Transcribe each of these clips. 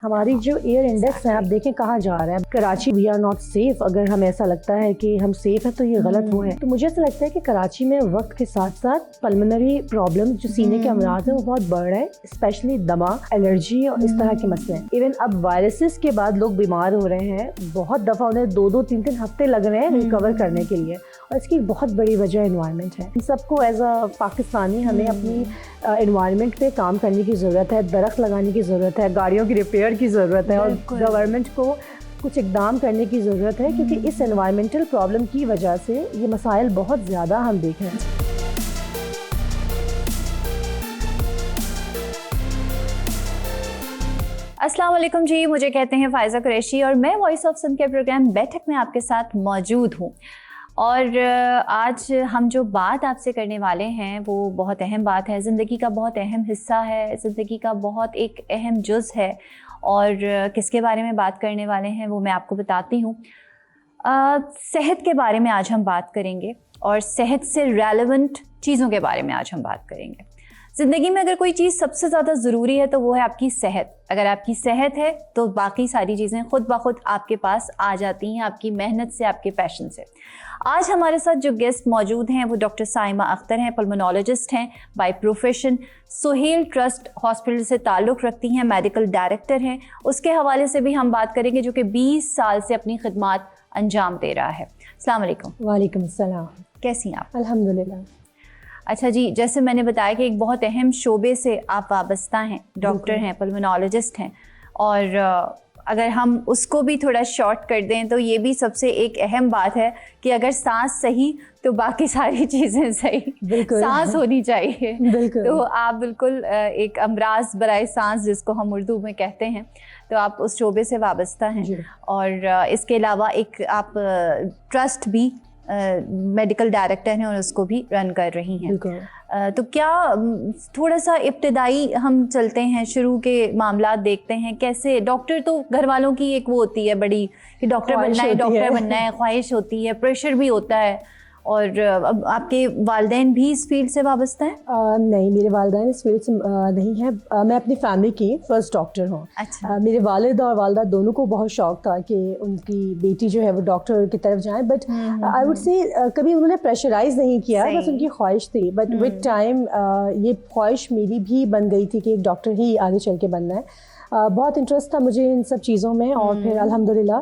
हमारी जो air index है आप देखें कहाँ जा रहा है. Karachi we are not safe. अगर हमें ऐसा लगता है कि हम सेफ है तो ये गलत वो है. तो मुझे ऐसा लगता है कि कराची में वक्त के साथ साथ पल्मोनरी प्रॉब्लम जो सीने के अमराज हैं वो बहुत बढ़ रहे हैं, स्पेशली दमा, एलर्जी और इस तरह के मसले हैं. इवन अब वायरसेस के बाद लोग बीमार हो रहे हैं, बहुत दफ़ा उन्हें 2-3 हफ्ते लग रहे हैं रिकवर करने के लिए, और इसकी बहुत बड़ी वजह एनवायरनमेंट है. इन सबको एज अ पाकिस्तानी हमें अपनी एनवायरनमेंट पे काम करने की ज़रूरत है, दरख्त लगाने की ज़रूरत है, गाड़ियों की रिपेयर की ज़रूरत है, और गवर्नमेंट को कुछ इकदाम करने की ज़रूरत है, क्योंकि इस एनवायरमेंटल प्रॉब्लम की वजह से ये मसाइल बहुत ज़्यादा हम देख रहे हैं. अस्सलाम वालेकुम जी, मुझे कहते हैं फ़ायज़ा कुरैशी और मैं वॉइस ऑफ सिंध के प्रोग्राम बैठक में आपके साथ मौजूद हूँ. और आज हम जो बात आपसे करने वाले हैं वो बहुत अहम बात है, ज़िंदगी का बहुत अहम हिस्सा है, ज़िंदगी का बहुत एक अहम जुज़ है. और किसके बारे में बात करने वाले हैं वो मैं आपको बताती हूँ. सेहत के बारे में आज हम बात करेंगे और सेहत से रेलेवेंट चीज़ों के बारे में आज हम बात करेंगे. ज़िंदगी में अगर कोई चीज़ सबसे ज़्यादा ज़रूरी है तो वो है आपकी सेहत. अगर आपकी सेहत है तो बाकी सारी चीज़ें खुद ब खुद आपके पास आ जाती हैं, आपकी मेहनत से, आपके पैशन से. आज हमारे साथ जो गेस्ट मौजूद हैं वो डॉक्टर साइमा अख्तर हैं, पल्मोनोलॉजिस्ट हैं by profession, Suhail trust hospital से ताल्लुक़ रखती हैं, मेडिकल डायरेक्टर हैं. उसके हवाले से भी हम बात करेंगे जो कि 20 साल से अपनी खिदमात अंजाम दे रहा है. अस्सलाम वालेकुम. वालेकुम अस्सलाम. कैसी हैं आप? अल्हम्दुलिल्लाह. अच्छा जी, जैसे मैंने बताया कि एक बहुत अहम शोबे से आप वाबस्ता हैं, डॉक्टर हैं, पल्मोनोलॉजिस्ट हैं, और अगर हम उसको भी थोड़ा शॉर्ट कर दें तो ये भी सबसे एक अहम बात है कि अगर सांस सही तो बाकी सारी चीज़ें सही. सांस होनी चाहिए. तो आप बिल्कुल एक अमराज बराए सांस जिसको हम उर्दू में कहते हैं, तो आप उस शोबे से वाबस्ता हैं. और इसके अलावा एक आप ट्रस्ट भी मेडिकल डायरेक्टर हैं और उसको भी रन कर रही हैं. तो क्या थोड़ा सा इब्तिदाई हम चलते हैं, शुरू के मामला देखते हैं. कैसे डॉक्टर तो घर वालों की एक वो होती है बड़ी कि डॉक्टर बनना है, डॉक्टर बनना है, ख्वाहिश होती है, प्रेशर भी होता है. और अब आपके वालिदैन भी इस फील्ड से वाबस्ता है? नहीं, मेरे वालिदैन इस फील्ड से नहीं है. मैं अपनी फैमिली की फर्स्ट डॉक्टर हूँ. अच्छा. मेरे वालिद और वालदा दोनों को बहुत शौक था कि उनकी बेटी जो है वो डॉक्टर की तरफ जाए, बट आई वुड से कभी उन्होंने प्रेशराइज नहीं किया, बस उनकी ख्वाहिश थी. बट विद टाइम ये ख्वाहिश मेरी भी बन गई थी कि एक डॉक्टर ही आगे चल के बनना है. बहुत इंटरेस्ट था मुझे इन सब चीज़ों में, और फिर अल्हम्दुलिल्लाह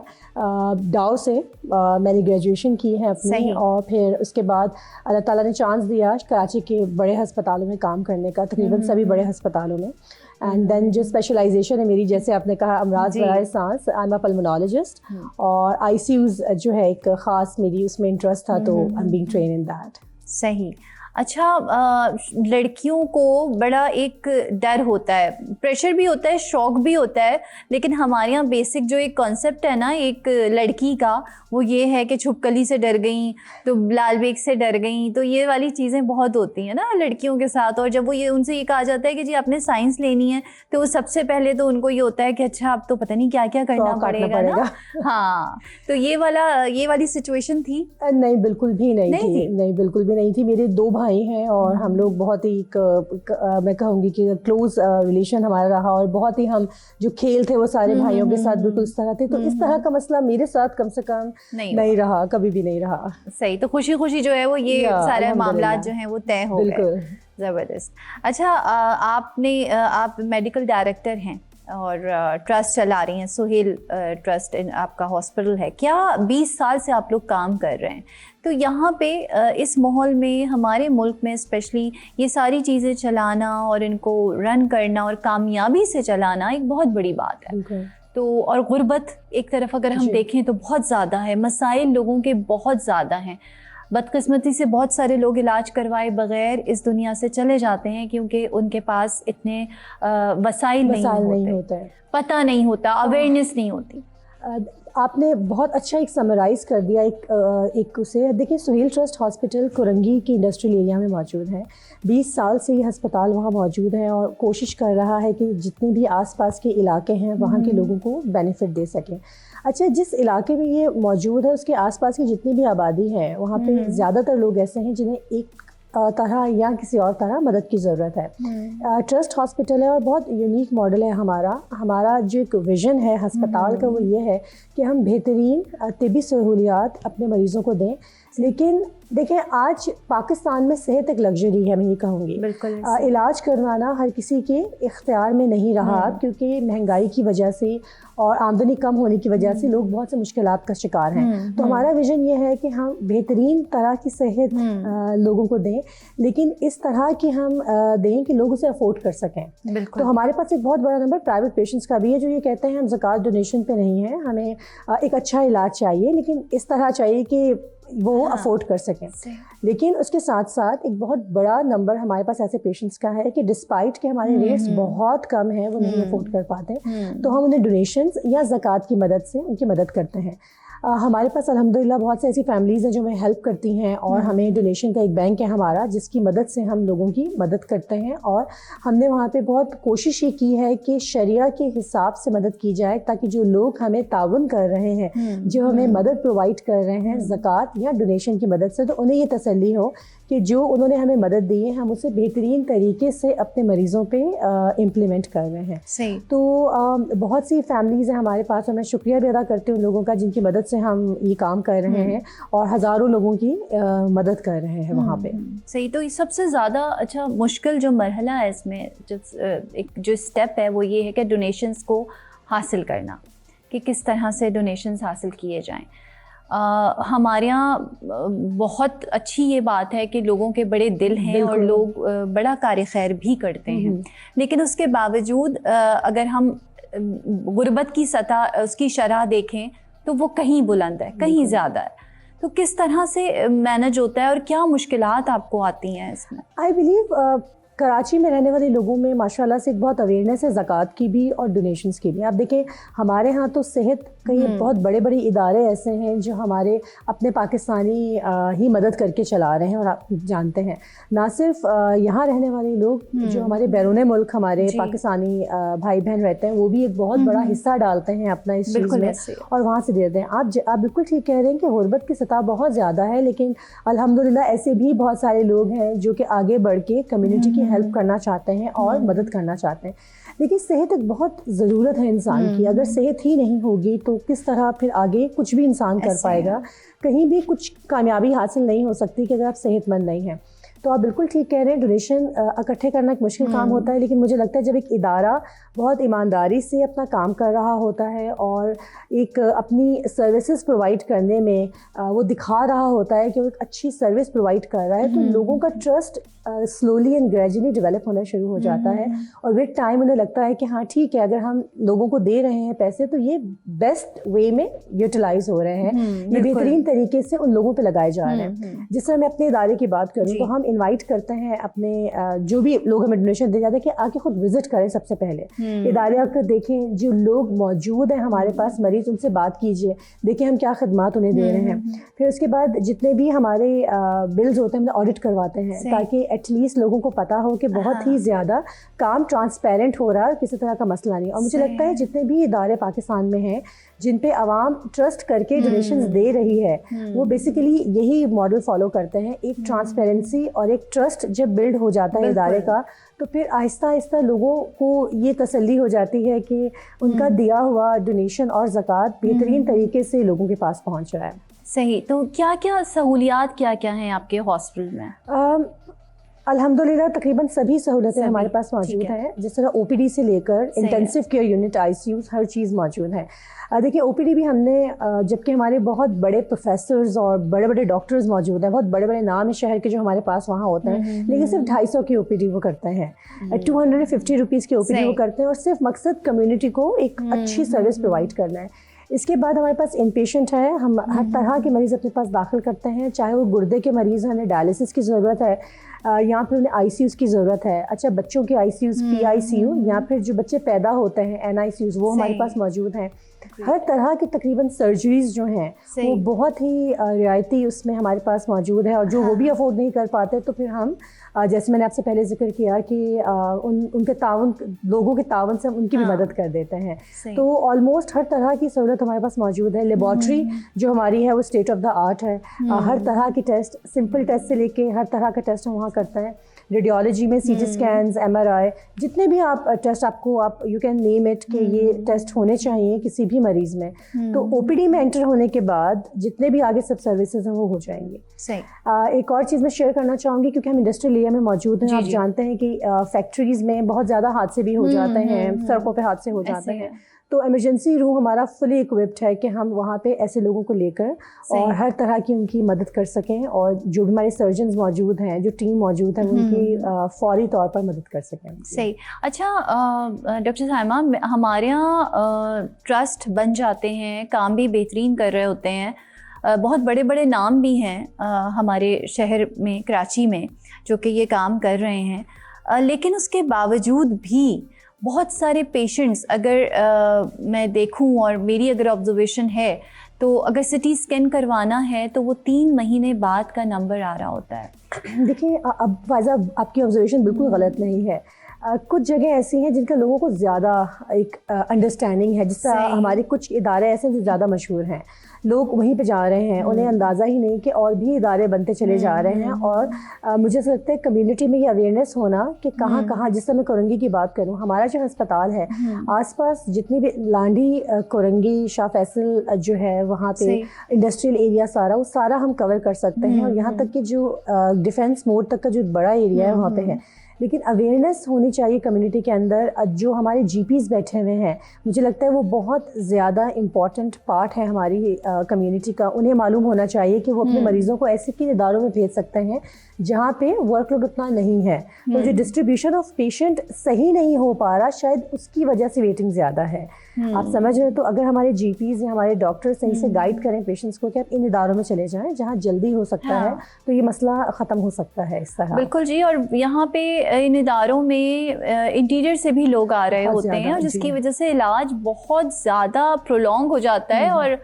डाउ से मैंने ग्रेजुएशन की है अपनी, और फिर उसके बाद अल्लाह ताला ने चांस दिया कराची के बड़े हस्पतालों में काम करने का, तकरीबन सभी बड़े हस्पतालों में. एंड देन जो स्पेशलाइजेशन है मेरी, जैसे आपने कहा अमराज बराए सांस, आई एम अ पल्मोनोलॉजिस्ट, और आईसीयूज जो है एक ख़ास मेरी उसमें इंटरेस्ट था, तो I am being train in that. सही. अच्छा, लड़कियों को बड़ा एक डर होता है, प्रेशर भी होता है, शौक भी होता है, लेकिन हमारे यहाँ बेसिक जो एक कॉन्सेप्ट है ना एक लड़की का, वो ये है कि छुपकली से डर गई तो लाल बेग से डर गई. तो ये वाली चीज़ें बहुत होती हैं ना लड़कियों के साथ. और जब वो ये उनसे ये कहा जाता है कि जी आपने साइंस लेनी है, तो वो सबसे पहले तो उनको ये होता है कि अच्छा अब तो पता नहीं क्या क्या करना पड़ेगा ना. हाँ, तो ये वाली सिचुएशन थी? नहीं, बिल्कुल भी नहीं थी. नहीं, बिल्कुल भी नहीं थी. मेरे 2 भाई हैं और हम लोग बहुत ही मैं कहूँगी कि क्लोज रिलेशन हमारा रहा, और बहुत ही हम जो खेल थे वो सारे भाइयों के साथ बिल्कुल इस तरह थे. तो इस तरह का मसला मेरे साथ कम से कम नहीं रहा, कभी भी नहीं रहा. सही. तो खुशी खुशी जो है वो ये सारे मामला जो हैं वो तय हो गए. ज़बरदस्त. अच्छा, आप मेडिकल डायरेक्टर हैं और ट्रस्ट चला रही हैं, सुहेल ट्रस्ट आपका हॉस्पिटल है. क्या 20 साल से आप लोग काम कर रहे हैं? तो यहाँ पे इस माहौल में, हमारे मुल्क में स्पेशली, ये सारी चीज़ें चलाना और इनको रन करना और कामयाबी से चलाना एक बहुत बड़ी बात है. तो और गुर्बत एक तरफ अगर हम देखें तो बहुत ज़्यादा है, मसाइल लोगों के बहुत ज़्यादा हैं. बदकिस्मती से बहुत सारे लोग इलाज करवाए बगैर इस दुनिया से चले जाते हैं क्योंकि उनके पास इतने वसाइल नहीं होते, पता नहीं होता, अवेयरनेस नहीं होती. आपने बहुत अच्छा एक समराइज़ कर दिया. एक उसे देखिए, सुहेल ट्रस्ट हॉस्पिटल कुरंगी की इंडस्ट्रियल एरिया में मौजूद है. 20 साल से ये अस्पताल वहाँ मौजूद है और कोशिश कर रहा है कि जितने भी आसपास के इलाके हैं वहाँ के लोगों को बेनिफिट दे सकें. अच्छा, जिस इलाके में ये मौजूद है उसके आसपास की जितनी भी आबादी है वहाँ पे ज़्यादातर लोग ऐसे हैं जिन्हें एक طرح یا کسی اور طرح مدد کی ضرورت ہے. ٹرسٹ ہاسپٹل ہے اور بہت یونیک ماڈل ہے ہمارا جو ایک ویژن ہے ہسپتال کا وہ یہ ہے کہ ہم بہترین طبی سہولیات اپنے مریضوں کو دیں. لیکن دیکھیں آج پاکستان میں صحت ایک لگژری ہے, میں یہ کہوں گی. بالکل علاج کروانا ہر کسی کے اختیار میں نہیں رہا کیونکہ مہنگائی کی وجہ سے اور آمدنی کم ہونے کی وجہ سے لوگ بہت سے مشکلات کا شکار ہیں. تو ہمارا ویژن یہ ہے کہ ہم بہترین طرح کی صحت لوگوں کو دیں, لیکن اس طرح کی ہم دیں کہ لوگ اسے افورڈ کر سکیں. تو ہمارے پاس ایک بہت بڑا نمبر پرائیویٹ پیشنٹس کا بھی ہے جو یہ کہتے ہیں ہم زکوٰۃ ڈونیشن پہ نہیں ہیں, ہمیں ایک اچھا علاج چاہیے لیکن اس طرح چاہیے کہ وہ افورڈ کر سکیں. لیکن اس کے ساتھ ساتھ ایک بہت بڑا نمبر ہمارے پاس ایسے پیشنٹس کا ہے کہ ڈسپائٹ کہ ہمارے ریٹس بہت کم ہیں, وہ نہیں افورڈ کر پاتے, تو ہم انہیں ڈونیشنز یا زکوٰۃ کی مدد سے ان کی مدد کرتے ہیں. ہمارے پاس الحمدللہ بہت سے ایسی فیملیز ہیں جو ہمیں ہیلپ کرتی ہیں اور ہمیں ڈونیشن کا ایک بینک ہے ہمارا جس کی مدد سے ہم لوگوں کی مدد کرتے ہیں. اور ہم نے وہاں پہ بہت کوشش یہ کی ہے کہ شریعہ کے حساب سے مدد کی جائے تاکہ جو لوگ ہمیں تعاون کر رہے ہیں, جو ہمیں مدد پرووائڈ کر رہے ہیں زکوٰۃ یا ڈونیشن کی مدد سے, تو انہیں یہ تسلی ہو کہ جو انہوں نے ہمیں مدد دی ہے ہم اسے بہترین طریقے سے اپنے مریضوں پہ امپلیمنٹ کر رہے ہیں. تو بہت سی فیملیز ہیں ہمارے پاس اور میں شکریہ بھی ادا کرتی ہوں ان لوگوں کا جن کی مدد سے ہم یہ کام کر رہے ہیں اور ہزاروں لوگوں کی مدد کر رہے ہیں وہاں پہ. صحیح. تو سب سے زیادہ اچھا مشکل جو مرحلہ ہے اس میں جو اسٹیپ ہے وہ یہ ہے کہ ڈونیشنز کو حاصل کرنا, کہ کس طرح سے ڈونیشنز حاصل کیے جائیں. ہمارے یہاں بہت اچھی یہ بات ہے کہ لوگوں کے بڑے دل ہیں اور لوگ بڑا کار خیر بھی کرتے ہیں, لیکن اس کے باوجود اگر ہم غربت کی سطح اس کی شرح دیکھیں تو وہ کہیں بلند ہے, کہیں زیادہ ہے. تو کس طرح سے مینج ہوتا ہے اور کیا مشکلات آپ کو آتی ہیں اس میں؟ آئی بلیو کراچی میں رہنے والے لوگوں میں ماشاء اللہ سے ایک بہت اویئرنیس ہے زکوٰۃ کی بھی اور ڈونیشنس کی بھی. آپ دیکھیں ہمارے ہاں تو صحت کئی بہت بڑے بڑے ادارے ایسے ہیں جو ہمارے اپنے پاکستانی ہی مدد کر کے چلا رہے ہیں. اور آپ جانتے ہیں نہ صرف یہاں رہنے والے لوگ جو ہمارے بیرون ملک ہمارے پاکستانی بھائی بہن رہتے ہیں وہ بھی ایک بہت بڑا حصہ ڈالتے ہیں اپنا اس چیز میں اور وہاں سے دیتے ہیں. آپ بالکل ٹھیک کہہ رہے ہیں کہ غربت کی سطح بہت زیادہ ہے, لیکن الحمدللہ ایسے بھی بہت سارے لوگ ہیں جو کہ آگے بڑھ کے کمیونٹی کی ہیلپ کرنا چاہتے ہیں اور مدد کرنا چاہتے ہیں. لیکن صحت ایک بہت ضرورت ہے انسان کی. اگر صحت ہی نہیں ہوگی تو کس طرح پھر آگے کچھ بھی انسان کر پائے گا, کہیں بھی کچھ کامیابی حاصل نہیں ہو سکتی کہ اگر آپ صحت مند نہیں ہیں. تو آپ بالکل ٹھیک کہہ رہے ہیں, ڈونیشن اکٹھے کرنا ایک مشکل کام ہوتا ہے, لیکن مجھے لگتا ہے جب ایک ادارہ بہت ایمانداری سے اپنا کام کر رہا ہوتا ہے اور ایک اپنی سروسز پرووائڈ کرنے میں وہ دکھا رہا ہوتا ہے کہ وہ ایک اچھی سروس پرووائڈ کر رہا ہے, تو لوگوں کا trust slowly and gradually develop ہونا شروع ہو جاتا ہے. اور ود ٹائم انہیں لگتا ہے کہ ہاں ٹھیک ہے, اگر ہم لوگوں کو دے رہے ہیں پیسے تو یہ بیسٹ وے میں یوٹیلائز ہو رہے ہیں, یہ بہترین طریقے سے ان لوگوں پہ لگائے جا رہے ہیں. جس طرح میں اپنے ادارے کی بات کروں تو ہم انوائٹ کرتے ہیں اپنے جو بھی لوگ ہمیں ڈونیشن دے جاتے ہیں کہ آ کے خود وزٹ کریں. سب سے پہلے ادارے آ کر دیکھیں جو لوگ موجود ہیں ہمارے پاس مریض, ان سے بات کیجیے, دیکھیں ہم کیا خدمات انہیں دے رہے ہیں. پھر اس کے بعد جتنے بھی ہمارے بلز ہوتے ہیں ہم آڈٹ کرواتے ہیں تاکہ ایٹ لیسٹ لوگوں کو پتا ہو کہ بہت ہی زیادہ کام ٹرانسپیرنٹ ہو رہا ہے, کسی طرح کا مسئلہ نہیں. اور مجھے لگتا ہے جتنے بھی ادارے پاکستان میں ہیں جن پہ عوام ٹرسٹ کر کے ڈونیشنز دے رہی ہے وہ بیسیکلی یہی ماڈل فالو کرتے ہیں. ایک ٹرانسپیرنسی اور ایک ٹرسٹ جب بلڈ ہو جاتا ہے ادارے کا تو پھر آہستہ آہستہ لوگوں کو یہ تسلی ہو جاتی ہے کہ ان کا دیا ہوا ڈونیشن اور زکوٰۃ بہترین طریقے سے لوگوں کے پاس پہنچ رہا ہے. صحیح. تو کیا کیا سہولیات کیا کیا ہیں آپ کے ہاسپٹل میں؟ الحمدللہ تقریباً سبھی سہولتیں ہمارے پاس موجود ہیں, جس طرح او پی ڈی سے لے کر انٹینسو کیئر یونٹ, آئی سی یوز, ہر چیز موجود ہے. دیکھیے او پی ڈی بھی ہم نے, جبکہ ہمارے بہت بڑے پروفیسرز اور بڑے بڑے ڈاکٹرز موجود ہیں, بہت بڑے بڑے نام ہیں شہر کے جو ہمارے پاس وہاں ہوتے ہیں, لیکن صرف 250 کی او پی ڈی وہ کرتے ہیں, 250 روپیز کی او پی ڈی وہ کرتے ہیں, اور صرف مقصد کمیونٹی کو ایک اچھی سروس پرووائڈ کرنا ہے. اس کے بعد ہمارے پاس ان پیشنٹ ہے, ہم ہر طرح کے مریض اپنے پاس داخل کرتے ہیں, چاہے وہ گردے کے مریض ہیں, انہیں ڈائلسس کی ضرورت ہے, یہاں پہ انہیں آئی سی یوز کی ضرورت ہے. اچھا بچوں کے آئی سی use, P I C you, یا پھر جو بچے پیدا ہوتے ہیں این آئی سی یوز, وہ ہمارے پاس موجود ہیں. ہر طرح کی تقریباً سرجریز جو ہیں وہ بہت ہی رعایتی اس میں ہمارے پاس موجود ہے, اور جو وہ بھی افورڈ نہیں کر پاتے تو پھر ہم, جیسے میں نے آپ سے پہلے ذکر کیا کہ ان کے تعاون, لوگوں کے تعاون سے ہم ان کی بھی مدد کر دیتے ہیں. تو آلموسٹ ہر طرح کی سہولت ہمارے پاس موجود ہے. لیبارٹری جو ہماری ہے وہ اسٹیٹ آف دا آرٹ ہے, ہر طرح کی ٹیسٹ, سمپل ٹیسٹ سے لے کے ہر طرح کا ٹیسٹ ہم وہاں वहाँ करता है, रेडियोलॉजी में CT स्कैन्स, MRI, जितने भी आप टेस्ट आपको आप यू कैन नेम इट कि ये टेस्ट होने चाहिए किसी भी मरीज़ में। तो OPD में एंटर होने के बाद जितने भी आगे सब सर्विसेज हैं वो हो जाएंगे। सही। एक और चीज़ मैं शेयर करना चाहूँगी, क्योंकि हम इंडस्ट्रियल एरिया में मौजूद हैं, आप जानते हैं कि फैक्ट्रीज़ में बहुत ज़्यादा हादसे भी हो जाते हैं, सड़कों पे हादसे हो जाते हैं। तो इमरजेंसी रूम हमारा फुली इक्विप्ड है कि हम वहाँ पे ऐसे लोगों को लेकर और हर तरह की उनकी मदद कर सकें, और जो भी हमारे सर्जन्स मौजूद हैं, जो टीम मौजूद है, उनकी फौरी तौर पर मदद कर सकें। सही। अच्छा डॉक्टर साइमा, हमारे यहाँ ट्रस्ट बन जाते हैं, काम भी बेहतरीन कर रहे होते हैं, बहुत बड़े बड़े नाम भी हैं हमारे शहर में, कराची में, जो कि ये काम कर रहे हैं, लेकिन उसके बावजूद भी बहुत सारे पेशेंट्स, अगर मैं देखूं और मेरी अगर ऑब्जर्वेशन है, तो अगर CT स्कैन करवाना है तो वो 3 महीने बाद का नंबर आ रहा होता है। देखिए अब फायजा, आपकी ऑब्जर्वेशन बिल्कुल गलत नहीं है। कुछ जगह ऐसी हैं जिनका लोगों को ज़्यादा एक अंडरस्टैंडिंग है, जिससे हमारे कुछ इदारे ऐसे हैं जो ज़्यादा मशहूर हैं, लोग वहीं पे जा रहे हैं, उन्हें अंदाज़ा ही नहीं कि और भी इदारे बनते चले जा रहे हैं। और मुझे ऐसा लगता है कम्युनिटी में ये अवेयरनेस होना कि कहाँ कहाँ, जिससे मैं कोरंगी की बात करूँ, हमारा जो अस्पताल है आसपास जितनी भी लांडी, कोरंगी, शाह फैसल जो है वहाँ पे इंडस्ट्रियल एरिया सारा, वो सारा हम कवर कर सकते हैं। और यहाँ तक कि जो डिफेंस मोड़ तक का जो बड़ा एरिया है वहाँ पे है, लेकिन अवेयरनेस होनी चाहिए कम्युनिटी के अंदर। जो हमारे GPs बैठे हुए हैं, मुझे लगता है वो बहुत ज़्यादा इम्पॉर्टेंट पार्ट है हमारी कम्युनिटी का। उन्हें मालूम होना चाहिए कि वो अपने मरीज़ों को ऐसे किन इदारों में भेज सकते हैं जहाँ पे वर्कलोड उतना नहीं है। तो जो डिस्ट्रीब्यूशन ऑफ पेशेंट सही नहीं हो पा रहा, शायद उसकी वजह से वेटिंग ज़्यादा है। आप समझ रहे हैं? तो अगर हमारे GPs या हमारे डॉक्टर सही से गाइड करें पेशेंट्स को कि आप इन इदारों में चले जाएं जहाँ जल्दी हो सकता है, तो ये मसला ख़त्म हो सकता है इस तरह। बिल्कुल जी। और यहाँ पे इन इदारों में इंटीरियर से भी लोग आ रहे होते हैं, और जिसकी वजह से इलाज बहुत ज़्यादा प्रोलॉन्ग हो जाता है, और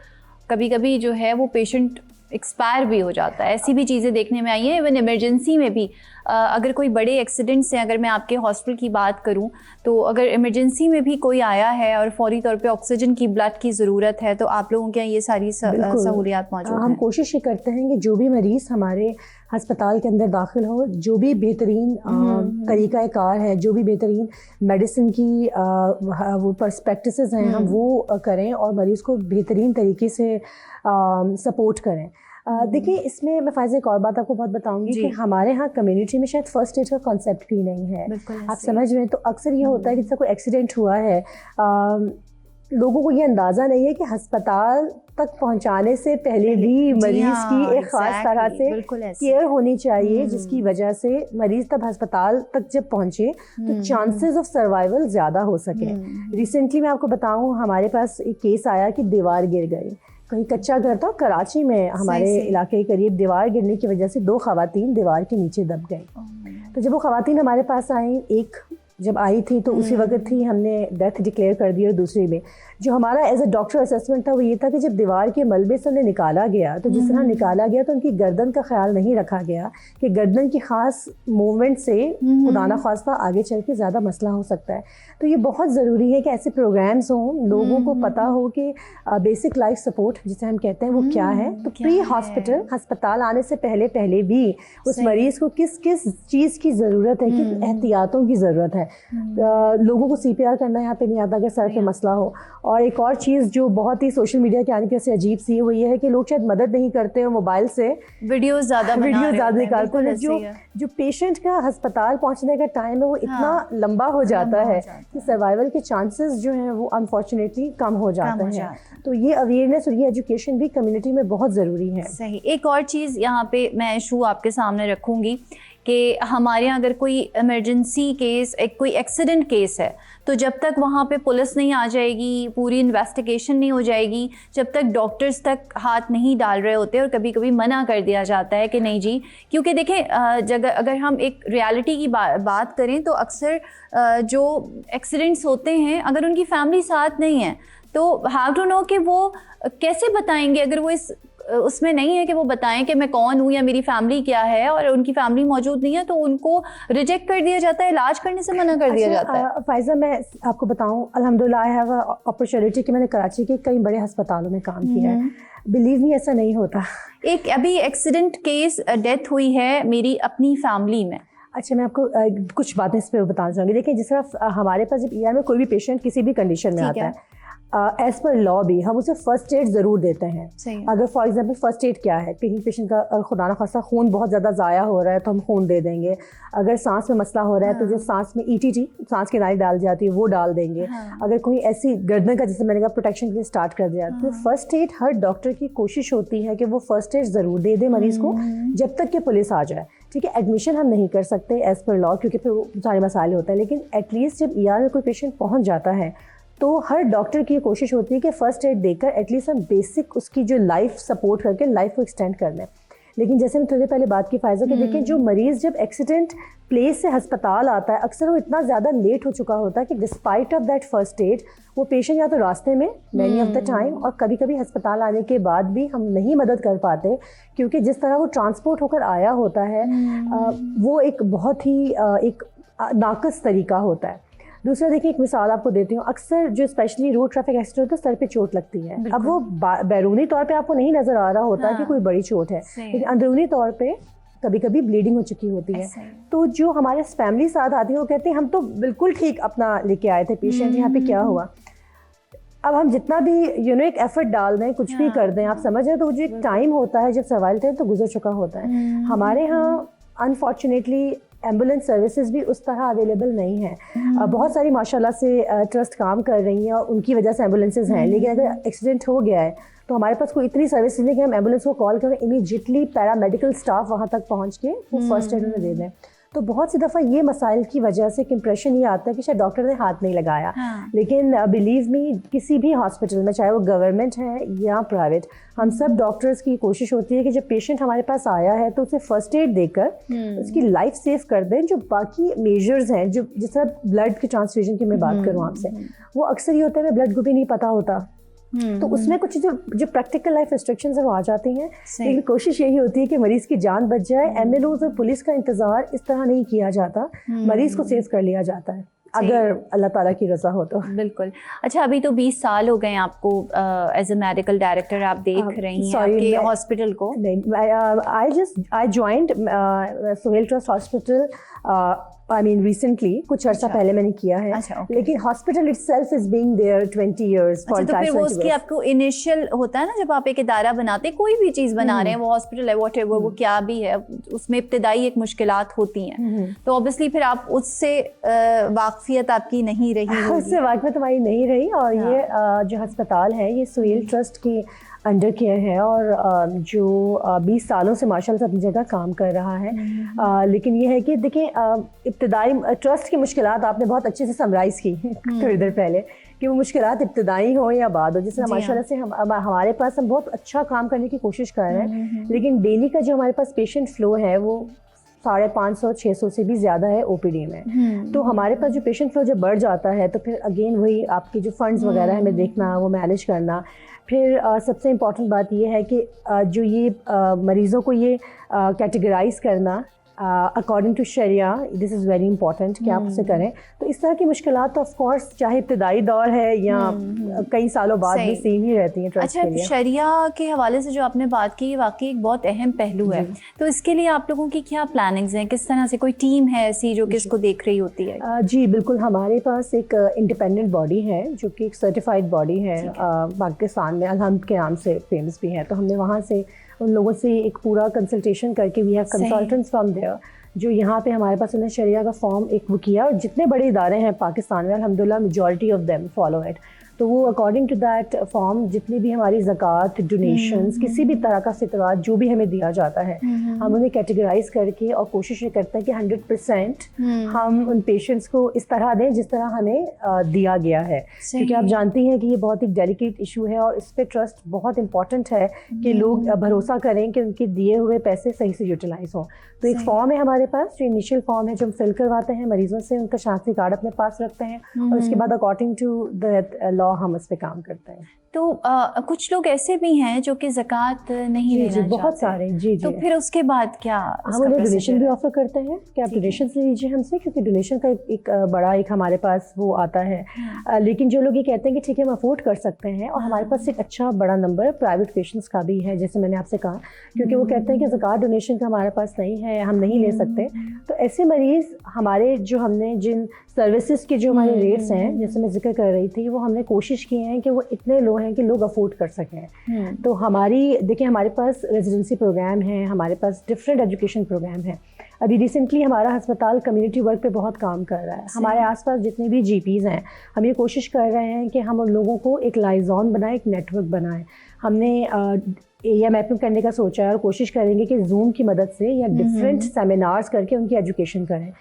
कभी कभी जो है वो पेशेंट एक्सपायर भी हो जाता है। ऐसी भी चीज़ें देखने में आई हैं। इवन इमरजेंसी में भी अगर कोई बड़े एक्सीडेंट्स हैं, अगर मैं आपके हॉस्पिटल की बात करूं, तो अगर इमरजेंसी में भी कोई आया है और फौरी तौर पे ऑक्सीजन की, ब्लड की ज़रूरत है, तो आप लोगों के यहाँ ये सारी सहूलियात मौजूद हैं। हम कोशिश ये करते हैं कि जो भी मरीज़ हमारे अस्पताल के अंदर दाखिल हो, जो भी बेहतरीन तरीक़ा कार है, जो भी बेहतरीन मेडिसिन की वो पर्सपेक्टिसेस हैं, हम वो करें और मरीज़ को बेहतरीन तरीके से सपोर्ट करें। देखिए, इसमें मैं फायज़ा एक और बात आपको बहुत बताऊंगी कि हमारे यहाँ कम्युनिटी में शायद फर्स्ट एड का कॉन्सेप्ट भी नहीं है। आप समझ रहे हैं? तो अक्सर ये होता है कि जैसे कोई एक्सीडेंट हुआ है, लोगों को ये अंदाज़ा नहीं है कि अस्पताल तक पहुंचाने से पहले भी मरीज़ की एक ख़ास तरह से केयर होनी चाहिए, जिसकी वजह से मरीज़ तब अस्पताल तक जब पहुंचे तो चांसेस ऑफ सर्वाइवल ज़्यादा हो सके। रिसेंटली मैं आपको बताऊं, हमारे पास एक केस आया कि दीवार गिर गई, कहीं कच्चा घर था कराची में, हमारे इलाके के करीब दीवार गिरने की वजह से 2 ख़वातीन दीवार के नीचे दब गई। तो जब वो ख़वातीन हमारे पास आई, एक जब आई थी तो उसी वक्त ही हमने डेथ डिक्लेयर कर दी, और दूसरी में जो हमारा एज अ डॉक्टर असेसमेंट था वो ये था कि जब दीवार के मलबे से उन्हें निकाला गया, तो जिस तरह निकाला गया तो उनकी गर्दन का ख्याल नहीं रखा गया कि गर्दन की ख़ास मूवमेंट से खुदा न ख्वास्ता आगे चल के ज़्यादा मसला हो सकता है। तो ये बहुत ज़रूरी है कि ऐसे प्रोग्राम्स हों, लोगों को पता हो कि बेसिक लाइफ सपोर्ट जिसे हम कहते हैं वो क्या है। तो प्री हॉस्पिटल, अस्पताल आने से पहले भी उस मरीज़ को किस किस चीज़ की ज़रूरत है, किस एहतियातों की ज़रूरत है। लोगों को CPR करना यहाँ पे नहीं आता अगर सर पे मसला हो। और एक और चीज़ जो बहुत ही सोशल मीडिया के आने की वजह से अजीब सी है, वो ये है कि लोग शायद मदद नहीं करते हो, मोबाइल से वीडियोस ज़्यादा निकालते हैं। जो पेशेंट का अस्पताल पहुँचने का टाइम है वो इतना लंबा हो जाता है कि सर्वाइवल के चांसेस जो हैं वो अनफॉर्चुनेटली कम हो जाते हैं। तो ये अवेयरनेस और ये एजुकेशन भी कम्युनिटी में बहुत ज़रूरी है। सही। एक और चीज़ यहाँ पे मैं इशू आपके सामने रखूँगी कि हमारे यहाँ अगर कोई इमरजेंसी केस, कोई एक्सीडेंट केस है, तो जब तक वहाँ पे पुलिस नहीं आ जाएगी, पूरी इन्वेस्टिगेशन नहीं हो जाएगी, जब तक डॉक्टर्स तक हाथ नहीं डाल रहे होते, और कभी कभी मना कर दिया जाता है कि नहीं जी, क्योंकि देखें अगर हम एक रियलिटी की बात करें तो अक्सर जो एक्सीडेंट्स होते हैं, अगर उनकी फैमिली साथ नहीं है तो हाउ टू नो कि वो कैसे बताएंगे, अगर वो उसमें नहीं है कि वो बताएं कि मैं कौन हूँ या मेरी फैमिली क्या है, और उनकी फैमिली मौजूद नहीं है, तो उनको रिजेक्ट कर दिया जाता है, इलाज करने से मना कर दिया जाता है। फायजा, मैं आपको बताऊँ, अल्हम्दुलिल्लाह आई हैव अ अपॉर्चुनिटी कि मैंने कराची के कई बड़े अस्पतालों में काम किया है। बिलीव मी ऐसा नहीं होता. एक अभी एक्सीडेंट केस डेथ हुई है मेरी अपनी फैमिली में. अच्छा, मैं आपको कुछ बातें इस पर बताना चाहूँगी. देखिए, जिस तरह हमारे पास जब ER में कोई भी पेशेंट किसी भी कंडीशन में आता है, एज पर लॉ भी हम उसे फर्स्ट एड ज़रूर देते हैं. अगर फॉर एग्जांपल फर्स्ट एड क्या है, किसी पेशेंट का खुदा न खास्ता खून बहुत ज़्यादा ज़ाया हो रहा है तो हम खून दे देंगे. अगर सांस में मसला हो रहा है तो जो सांस में ETT सांस की नाली डाल जाती है वो डाल देंगे. अगर कोई ऐसी गर्दन का, जैसे मैंने कहा, प्रोटेक्शन के लिए स्टार्ट कर दिया, तो फर्स्ट एड हर डॉक्टर की कोशिश होती है कि वो फर्स्ट एड ज़रूर दे दे मरीज़ को जब तक कि पुलिस आ जाए. ठीक है, एडमिशन हम नहीं कर सकते एज़ पर लॉ, क्योंकि फिर वो सारे मसाले होते हैं, लेकिन एटलीस्ट जब ER में कोई पेशेंट पहुंच जाता है तो हर डॉक्टर की कोशिश होती है कि फ़र्स्ट एड देकर एटलीस्ट हम बेसिक उसकी जो लाइफ सपोर्ट करके लाइफ को एक्सटेंड कर दें. लेकिन जैसे मैं थोड़ी पहले बात की फ़ायज़ा कि देखिए, जो मरीज़ जब एक्सीडेंट प्लेस से अस्पताल आता है, अक्सर वो इतना ज़्यादा लेट हो चुका होता है कि despite of that first aid वो पेशेंट या तो रास्ते में मैनी ऑफ द टाइम, और कभी कभी अस्पताल आने के बाद भी हम नहीं मदद कर पाते, क्योंकि जिस तरह वो ट्रांसपोर्ट होकर आया होता है वो एक बहुत ही एक नाकस तरीका होता है. दूसरा, देखिए, एक मिसाल आपको देती हूँ. अक्सर जो स्पेशली रोड ट्रैफिक एक्सीडेंट होता है, सर पे चोट लगती है. अब वो बैरूनी तौर पे आपको नहीं नज़र आ रहा होता कि कोई बड़ी चोट है, लेकिन अंदरूनी तौर पे कभी कभी ब्लीडिंग हो चुकी होती है. तो जो हमारे फैमिली साथ आती है वो कहते हैं हम तो बिल्कुल ठीक अपना लेके आए थे पेशेंट, यहाँ पे क्या हुआ. अब हम जितना भी एक एफर्ट डाल दें, कुछ भी कर दें, आप समझ रहे हैं, तो जो एक टाइम होता है जब सर्वाइवल टाइम तो गुजर चुका होता है. हमारे यहाँ अनफॉर्चुनेटली एम्बुलेंस सर्विसेज भी उस तरह अवेलेबल नहीं है. बहुत सारी माशाल्लाह से ट्रस्ट काम कर रही हैं और उनकी वजह से एम्बुलेंसेज हैं, लेकिन अगर एक्सीडेंट हो गया है तो हमारे पास कोई इतनी सर्विस नहीं है कि हम एम्बुलेंस को कॉल करें, इमीडिएटली पैरामेडिकल स्टाफ वहाँ तक पहुँच के वो फर्स्ट एड उन्हें दे दें. तो बहुत सी दफ़ा ये मसाइल की वजह से इम्प्रेशन ये आता है कि शायद डॉक्टर ने हाथ नहीं लगाया. लेकिन बिलीव मी, किसी भी हॉस्पिटल में, चाहे वो गवर्नमेंट है या प्राइवेट, हम सब डॉक्टर्स की कोशिश होती है कि जब पेशेंट हमारे पास आया है तो उसे फर्स्ट एड देकर उसकी लाइफ सेव कर दें. जो बाकी मेजर्स हैं, जो जिस तरह ब्लड की ट्रांसफ्यूजन की मैं बात करूँ आपसे, वो अक्सर ये होता है ब्लड ग्रुप ही नहीं पता होता, तो उसमें कुछ जो प्रैक्टिकल लाइफ रिस्ट्रिक्शंस है वो आ जाती हैं. लेकिन कोशिश यही होती है कि मरीज़ की जान बच जाए. MLOs और पुलिस का इंतज़ार इस तरह नहीं किया जाता, मरीज़ को सेव कर लिया जाता है अगर अल्लाह ताला की रज़ा हो तो. बिल्कुल. अच्छा, अभी तो 20 साल हो गए आपको एज ए मेडिकल डायरेक्टर, आप देख रही हैं आपके हॉस्पिटल को. I joined Sohail trust hospital recently, कुछ अर्सा पहले मैंने किया है. लेकिन hospital itself is being there 20 years. तो फिर वो उसकी आपको इनिशियल होता है ना, जब आप एक इदारा बनाते, कोई भी चीज़ बना रहे हैं, वो हॉस्पिटल है, व्हाटएवर वो क्या भी है, उसमें इब्तिदाई एक मुश्किलात होती हैं. तो ऑब्वियसली फिर आप उससे वाकफियत आपकी नहीं रही होगी. उससे वाकफियत हमारी नहीं रही. और ये जो अस्पताल है ये सोहेल ट्रस्ट की अंडर केयर है और जो 20 सालों से माशाल्लाह से अपनी जगह काम कर रहा है. लेकिन ये है कि देखिए, इब्तिदाई ट्रस्ट की मुश्किलात आपने बहुत अच्छे से समराइज़ की थोड़ी देर पहले, कि वो मुश्किलात इब्तिदाई हो या बाद हो. जिस तरह माशाल्लाह से हमारे पास हम बहुत अच्छा काम करने की कोशिश कर रहे हैं, लेकिन डेली का जो हमारे पास पेशेंट फ्लो है वो 550-600 से भी ज़्यादा है OPD में. तो हमारे पास जो पेशेंट फ्लो जब बढ़ जाता है तो फिर अगेन वही आपके जो फंड्स वगैरह हमें देखना, वो मैनेज करना. फिर सबसे इम्पॉर्टेंट बात ये है कि जो ये मरीज़ों को ये कैटेगराइज करना अकॉर्डिंग टू शरिया, दिस इज़ वेरी इंपॉर्टेंट कि आप उसे करें. तो इस तरह की मुश्किलात तो ऑफ कोर्स चाहे इब्तिदाई दौर है या कई सालों बाद भी सेम ही रहती हैं ट्रस्ट के लिए. अच्छा, शरिया के हवाले से जो आपने बात की, वाकई एक बहुत अहम पहलू है. तो इसके लिए आप लोगों की क्या प्लानिंग्स हैं, किस तरह से कोई टीम है ऐसी जो कि इसको देख रही होती है? जी बिल्कुल, हमारे पास एक इंडिपेंडेंट बॉडी है जो कि एक सर्टिफाइड बॉडी है, पाकिस्तान में अलहम्द के नाम से फेमस भी है. तो हमने वहाँ से उन लोगों से एक पूरा कंसल्टेशन करके, we have consultants from there, जो यहाँ पे हमारे पास उन्हें शरिया का फॉर्म एक वो किया. और जितने बड़े इदारे हैं पाकिस्तान में, अल्हम्दुलिल्लाह majority of them follow it. तो वो अकॉर्डिंग टू दैट फॉर्म जितनी भी हमारी ज़कात, डोनेशंस, किसी भी तरह का फितरात जो भी हमें दिया जाता है, हम उन्हें कैटेगराइज करके और कोशिश ये करते हैं कि 100% हम उन पेशेंट्स को इस तरह दें जिस तरह हमें दिया गया है. क्योंकि आप जानती हैं कि ये बहुत एक डेलिकेट इशू है और इस पर ट्रस्ट बहुत इंपॉर्टेंट है कि लोग भरोसा करें कि उनके दिए हुए पैसे सही से यूटिलाइज हों. तो एक फॉर्म है हमारे पास, जो इनिशियल फॉर्म है, जो हम फिल करवाते हैं मरीजों से, उनका शनाख्ती कार्ड अपने पास रखते हैं और उसके बाद अकॉर्डिंग टू द लॉ और हम उस पर काम करते हैं. तो कुछ लोग ऐसे भी हैं जो कि ज़कात नहीं लेना चाहते. बहुत सारे. जी. तो फिर उसके बाद क्या? हम उन्हें डोनेशन भी ऑफर करते हैं कि आप डोनेशन ले लीजिए हमसे, क्योंकि डोनेशन का एक बड़ा एक हमारे पास वो आता है. लेकिन जो लोग ये कहते हैं कि ठीक है हम अफोर्ड कर सकते हैं, और हमारे पास एक अच्छा बड़ा नंबर प्राइवेट पेशेंट्स का भी है, जैसे मैंने आपसे कहा, क्योंकि वो कहते हैं कि ज़कात डोनेशन का हमारे पास नहीं है, हम नहीं ले सकते. तो ऐसे मरीज़ हमारे जो हमने जिन सर्विसेज के जो हमारे रेट्स हैं, जैसे मैं जिक्र कर रही थी, वो हमने कोशिश की है कि वो इतने लो हैं कि लोग अफोर्ड कर सकें. तो हमारी देखिए हमारे पास रेजिडेंसी प्रोग्राम है, हमारे पास डिफरेंट एजुकेशन प्रोग्राम है. अभी रिसेंटली हमारा अस्पताल कम्युनिटी वर्क पे बहुत काम कर रहा है. हमारे आसपास जितने भी जीपीज़ हैं, हम ये कोशिश कर रहे हैं कि हम उन लोगों को एक लाइजॉन बनाए, एक नेटवर्क बनाएं. हमने एरिया मैपिंग करने का सोचा है और कोशिश करेंगे कि जूम की मदद से या डिफरेंट सेमिनार्स करके उनकी एजुकेशन करें.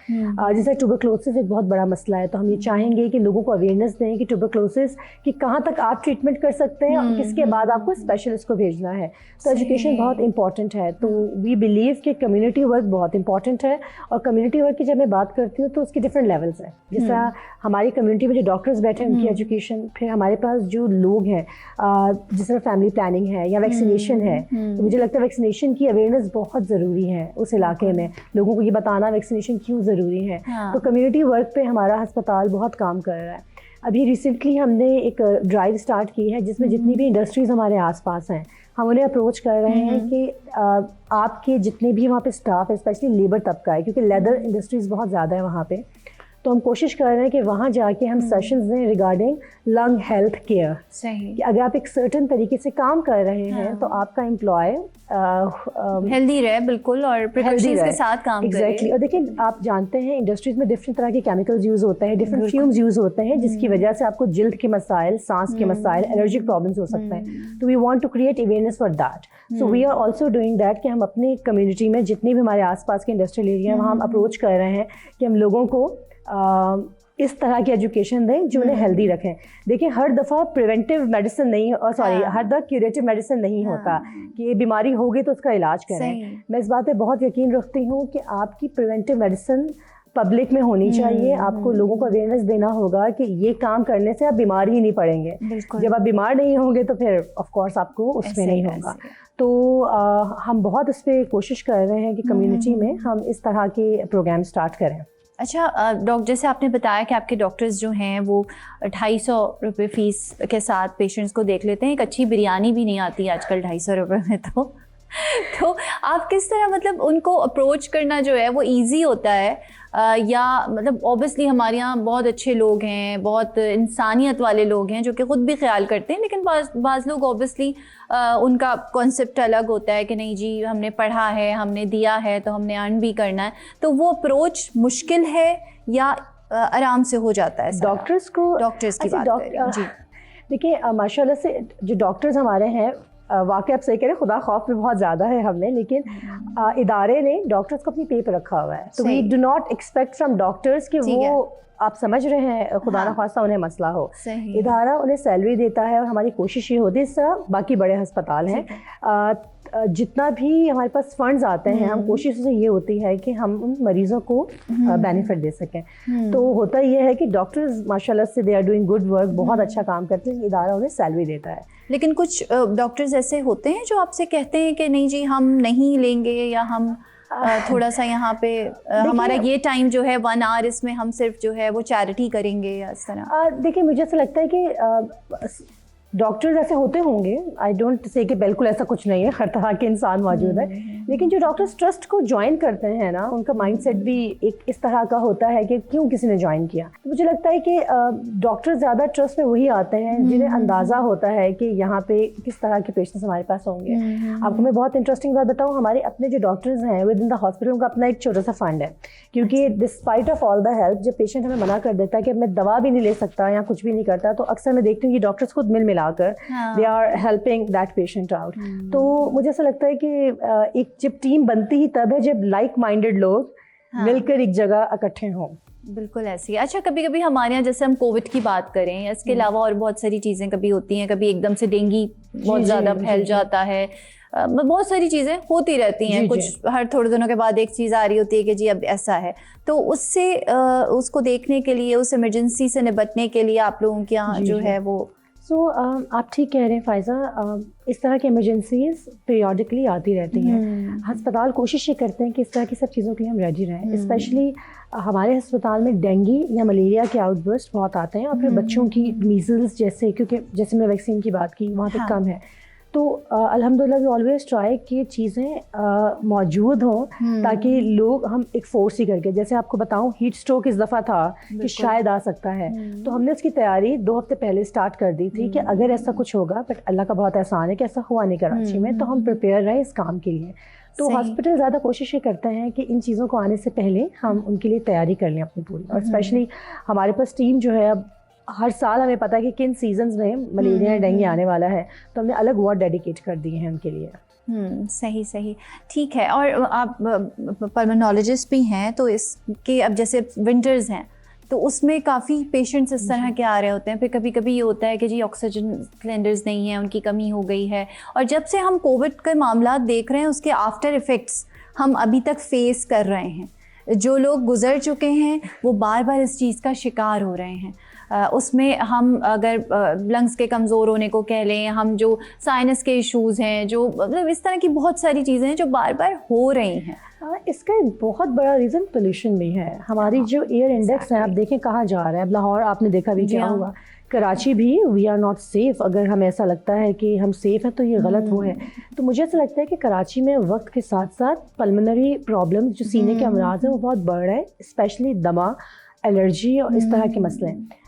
जैसे ट्यूबरक्लोसिस एक बहुत बड़ा मसला है, तो हम ये चाहेंगे कि लोगों को अवेयरनेस दें कि ट्यूबरक्लोसिस की कहाँ तक आप ट्रीटमेंट कर सकते हैं और किसके बाद आपको स्पेशलिस्ट को भेजना है. तो एजुकेशन बहुत इंपॉर्टेंट है. तो वी बिलीव कि कम्युनिटी वर्क बहुत इंपॉर्टेंट है. और कम्युनिटी वर्क की जब मैं बात करती हूँ तो उसके डिफरेंट लेवल्स हैं. जैसा हमारी कम्युनिटी में जो डॉक्टर्स बैठे हैं उनकी एजुकेशन, फिर हमारे पास जो लोग हैं जिस तरह फैमिली प्लानिंग है या वैक्सीनेशन है, तो मुझे लगता है वैक्सीनेशन की अवेयरनेस बहुत ज़रूरी है उस इलाके में. लोगों को ये बताना वैक्सीनेशन क्यों ज़रूरी है. तो कम्युनिटी वर्क पे हमारा अस्पताल बहुत काम कर रहा है. अभी रिसेंटली हमने एक ड्राइव स्टार्ट की है जिसमें जितनी भी इंडस्ट्रीज़ हमारे आसपास हैं, हम उन्हें अप्रोच कर रहे हैं कि आपके जितने भी वहाँ पे स्टाफ है, स्पेशली लेबर तबका है, क्योंकि लेदर इंडस्ट्रीज़ बहुत ज़्यादा है वहाँ पे, तो हम कोशिश कर रहे हैं कि वहाँ जाके हम सेशंस दें रिगार्डिंग लंग हेल्थ केयर. सही. कि अगर आप एक सर्टेन तरीके से काम कर रहे हैं तो आपका एम्प्लॉय हेल्दी रहे बिल्कुल, और प्रिकॉशंस के साथ काम करे. और देखिए आप जानते हैं इंडस्ट्रीज में डिफरेंट तरह के केमिकल्स यूज़ होते हैं, डिफरेंट फ्यूम्स यूज़ होते हैं, जिसकी वजह से आपको जिल्द के मसाइल, सांस के मसाइल, एलर्जिक प्रॉब्लम्स हो सकते हैं. तो we want to create awareness for that. So we are also doing that कि हम अपनी कम्युनिटी में जितने भी हमारे आसपास के इंडस्ट्रियल एरिया हैं वहाँ हम अप्रोच कर रहे हैं कि हम लोगों को इस तरह की एजुकेशन दें जो उन्हें हेल्दी रखें. देखिए हर दफ़ा प्रिवेंटिव मेडिसिन नहीं, और हर दफ़ा क्यूरेटिव मेडिसिन नहीं होता कि ये बीमारी होगी तो उसका इलाज करें. मैं इस बात पे बहुत यकीन रखती हूँ कि आपकी प्रिवेंटिव मेडिसिन पब्लिक में होनी चाहिए. आपको लोगों को अवेयरनेस देना होगा कि ये काम करने से आप बीमार ही नहीं पड़ेंगे. जब आप बीमार नहीं होंगे तो फिर ऑफ कोर्स आपको उसमें नहीं होगा. तो हम बहुत इस पर कोशिश कर रहे हैं कि कम्युनिटी में हम इस तरह के प्रोग्राम स्टार्ट करें. अच्छा डॉक्टर, जैसे आपने बताया कि आपके डॉक्टर्स जो हैं वो 250 रुपये फ़ीस के साथ पेशेंट्स को देख लेते हैं. एक अच्छी बिरयानी भी नहीं आती आजकल 250 रुपये में. तो आप किस तरह मतलब उनको अप्रोच करना जो है वो इजी होता है, या मतलब ऑब्वियसली हमारे यहाँ बहुत अच्छे लोग हैं, बहुत इंसानियत वाले लोग हैं जो कि ख़ुद भी ख्याल करते हैं, लेकिन बाज़ लोग ऑब्वियसली उनका कॉन्सेप्ट अलग होता है कि नहीं जी हमने पढ़ा है, हमने दिया है तो हमने अर्न भी करना है. तो वो अप्रोच मुश्किल है या आराम से हो जाता है? डॉक्टर्स की बात करें जी. देखिए माशाल्लाह से जो डॉक्टर्स हमारे हैं, वाकई आप सही कह रहे हैं, खुदा खौफ भी बहुत ज़्यादा है हमने, लेकिन इदारे ने डॉक्टर्स को अपनी पे पर रखा हुआ है. तो we do not expect from doctors कि वो, आप समझ रहे हैं, खुदा ना खास्ता उन्हें मसला हो, इदारा उन्हें सैलरी देता है. और हमारी कोशिश ये होती है, इस तरह बाकी बड़े अस्पताल हैं, जितना भी हमारे पास फंड्स आते हैं, हम कोशिश से ये होती है कि हम उन मरीज़ों को बेनिफिट दे सकें. तो होता ये है कि डॉक्टर्स माशाल्लाह से they are doing good work, बहुत अच्छा काम करते हैं, इदारा उन्हें सैलरी देता है. लेकिन कुछ डॉक्टर्स ऐसे होते हैं जो आपसे कहते हैं कि नहीं जी हम नहीं लेंगे, या हम थोड़ा सा यहाँ पे हमारा ये टाइम जो है 1 आवर इसमें हम सिर्फ जो है वो चैरिटी करेंगे, या इस तरह. देखिए मुझे ऐसा लगता है कि डॉक्टर्स ऐसे होते होंगे, आई डोंट से कि बिल्कुल ऐसा कुछ नहीं है, हर तरह के इंसान मौजूद है. लेकिन जो डॉक्टर्स ट्रस्ट को ज्वाइन करते हैं ना, उनका माइंडसेट भी एक इस तरह का होता है कि क्यों किसी ने ज्वाइन किया. तो मुझे लगता है कि डॉक्टर्स ज़्यादा ट्रस्ट में वही आते हैं जिन्हें अंदाज़ा होता है कि यहाँ पे किस तरह के पेशेंट्स हमारे पास होंगे. आपको मैं बहुत इंटरेस्टिंग बात बताऊँ, हमारे अपने जो डॉक्टर्स हैं विद इन द हॉस्पिटल, उनका अपना एक छोटा सा फंड है, क्योंकि despite of all the help, जब पेशेंट हमें मना कर देता है कि मैं दवा भी नहीं ले सकता या कुछ भी नहीं करता, तो अक्सर मैं देखती हूँ ये डॉक्टर्स खुद मिलाकर they are helping that patient out. तो मुझे ऐसा लगता है कि एक जब टीम बनती ही तब है जब लाइक माइंडेड लोग मिलकर एक जगह इकट्ठे हों. बिल्कुल ऐसी. अच्छा कभी कभी हमारे यहाँ जैसे हम कोविड की बात करें, इसके अलावा और बहुत सारी चीज़ें कभी होती हैं, कभी एकदम से डेंगू बहुत ज़्यादा फैल जाता है, बहुत सारी चीज़ें होती रहती हैं. कुछ हर थोड़े दिनों के बाद एक चीज़ आ रही होती है कि जी अब ऐसा है. तो उससे उसको देखने के लिए, उस इमरजेंसी से निपटने के लिए आप लोगों के यहाँ जो है वो سو آپ ٹھیک کہہ رہے ہیں فائزہ, اس طرح کی ایمرجنسیز پیریوڈکلی آتی رہتی ہیں. ہسپتال کوشش یہ کرتے ہیں کہ اس طرح کی سب چیزوں کے لیے ہم ریڈی رہیں. اسپیشلی ہمارے ہسپتال میں ڈینگی یا ملیریا کے آؤٹ برسٹ بہت آتے ہیں, اور پھر بچوں کی میزلس جیسے, کیونکہ جیسے میں ویکسین کی بات کی وہاں پہ کم ہے. تو الحمدللہ وی آلویز ٹرائی کہ یہ چیزیں موجود ہوں تاکہ لوگ, ہم ایک فورس ہی کر کے, جیسے آپ کو بتاؤں ہیٹ اسٹروک اس دفعہ تھا کہ شاید آ سکتا ہے, تو ہم نے اس کی تیاری 2 ہفتے پہلے اسٹارٹ کر دی تھی کہ اگر ایسا کچھ ہوگا, بٹ اللہ کا بہت احسان ہے کہ ایسا ہوا نہیں کراچی میں, تو ہم پریپیئر رہیں اس کام کے لیے. تو ہاسپٹل زیادہ کوشش یہ کرتے ہیں کہ ان چیزوں کو آنے سے پہلے ہم ان کے لیے تیاری کر لیں اپنی پوری. اور اسپیشلی ہمارے پاس ٹیم جو ہے, اب ہر سال ہمیں پتہ ہے کہ کن سیزنز میں ملیریا ڈینگی آنے والا ہے, تو ہم نے الگ وارڈ ڈیڈیکیٹ کر دیے ہیں ان کے لیے. صحیح ٹھیک ہے. اور آپ پلمونالوجسٹ بھی ہیں, تو اس کے اب جیسے ونٹرز ہیں تو اس میں کافی پیشنٹس اس طرح کے آ رہے ہوتے ہیں. پھر کبھی کبھی یہ ہوتا ہے کہ جی آکسیجن سلینڈرز نہیں ہیں, ان کی کمی ہو گئی ہے. اور جب سے ہم کووڈ کے معاملات دیکھ رہے ہیں, اس کے آفٹر ایفیکٹس ہم ابھی تک فیس کر رہے ہیں. جو لوگ گزر چکے ہیں وہ بار بار اس چیز کا شکار ہو رہے ہیں. اس میں ہم اگر لنگس کے کمزور ہونے کو کہہ لیں, ہم جو سائنس کے ایشوز ہیں, جو مطلب اس طرح کی بہت ساری چیزیں ہیں جو بار بار ہو رہی ہیں. اس کا ایک بہت بڑا ریزن پولیوشن بھی ہے. ہماری جو ایئر انڈیکس ہے, آپ دیکھیں کہاں جا رہا ہے. اب لاہور آپ نے دیکھا بھی کیا ہوا, کراچی بھی وی آر ناٹ سیف. اگر ہمیں ایسا لگتا ہے کہ ہم سیف ہیں تو یہ غلط وہ ہے. تو مجھے ایسا لگتا ہے کہ کراچی میں وقت کے ساتھ ساتھ پلمنری پرابلم, جو سینے کے امراض ہیں, وہ بہت بڑھ رہے ہیں. اسپیشلی دمہ, الرجی اور اس طرح کے مسئلے ہیں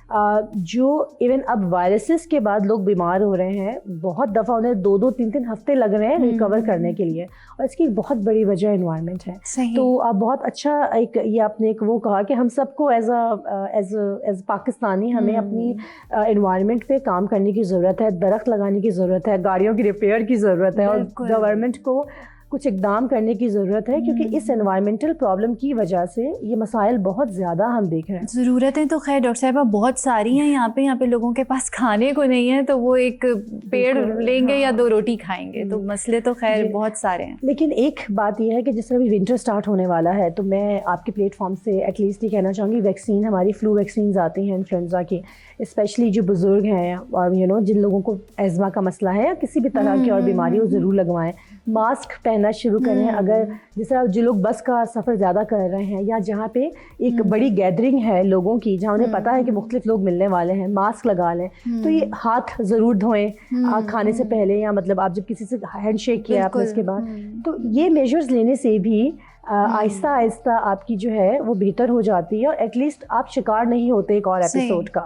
جو ایون اب وائرسز کے بعد لوگ بیمار ہو رہے ہیں. بہت دفعہ انہیں 2-3 ہفتے لگ رہے ہیں ریکور کرنے کے لیے, اور اس کی ایک بہت بڑی وجہ انوائرمنٹ ہے. تو آپ بہت اچھا ایک یہ آپ نے ایک وہ کہا کہ ہم سب کو ایز پاکستانی ہمیں اپنی انوائرمنٹ پہ کام کرنے کی ضرورت ہے, درخت لگانے کی ضرورت ہے, گاڑیوں کی ریپیئر کی ضرورت ہے, اور گورنمنٹ کو کچھ اقدام کرنے کی ضرورت ہے, کیونکہ اس انوائرمنٹل پرابلم کی وجہ سے یہ مسائل بہت زیادہ ہم دیکھ رہے ہیں. ضرورتیں تو خیر ڈاکٹر صاحبہ بہت ساری ہیں یہاں پہ لوگوں کے پاس کھانے کو نہیں ہے, تو وہ ایک پیڑ لیں گے یا 2 روٹی کھائیں گے. تو مسئلے تو خیر بہت سارے ہیں. لیکن ایک بات یہ ہے کہ جس طرح بھی ونٹر اسٹارٹ ہونے والا ہے, تو میں آپ کے پلیٹ فارم سے ایٹ لیسٹ یہ کہنا چاہوں گی, ویکسین, ہماری فلو ویکسینز آتی ہیں انفلوئنزا کی, اسپیشلی جو بزرگ ہیں اور جن لوگوں کو ایزما کا مسئلہ ہے یا کسی بھی طرح کی اور بیماری, وہ ضرور لگوائیں. ماسک پہننا شروع کریں. اگر جس طرح جو لوگ بس کا سفر زیادہ کر رہے ہیں, یا جہاں پہ ایک بڑی گیدرنگ ہے لوگوں کی, جہاں انہیں پتہ ہے کہ مختلف لوگ ملنے والے ہیں, ماسک لگا لیں. تو یہ ہاتھ ضرور دھوئیں کھانے سے پہلے, یا مطلب آپ جب کسی سے ہینڈ شیک کیا آپ نے اس کے بعد. تو یہ میجرز لینے سے بھی آہستہ آہستہ آپ کی جو ہے وہ بہتر ہو جاتی ہے, اور ایٹ لیسٹ آپ شکار نہیں ہوتے ایک اور ایپیسوڈ کا.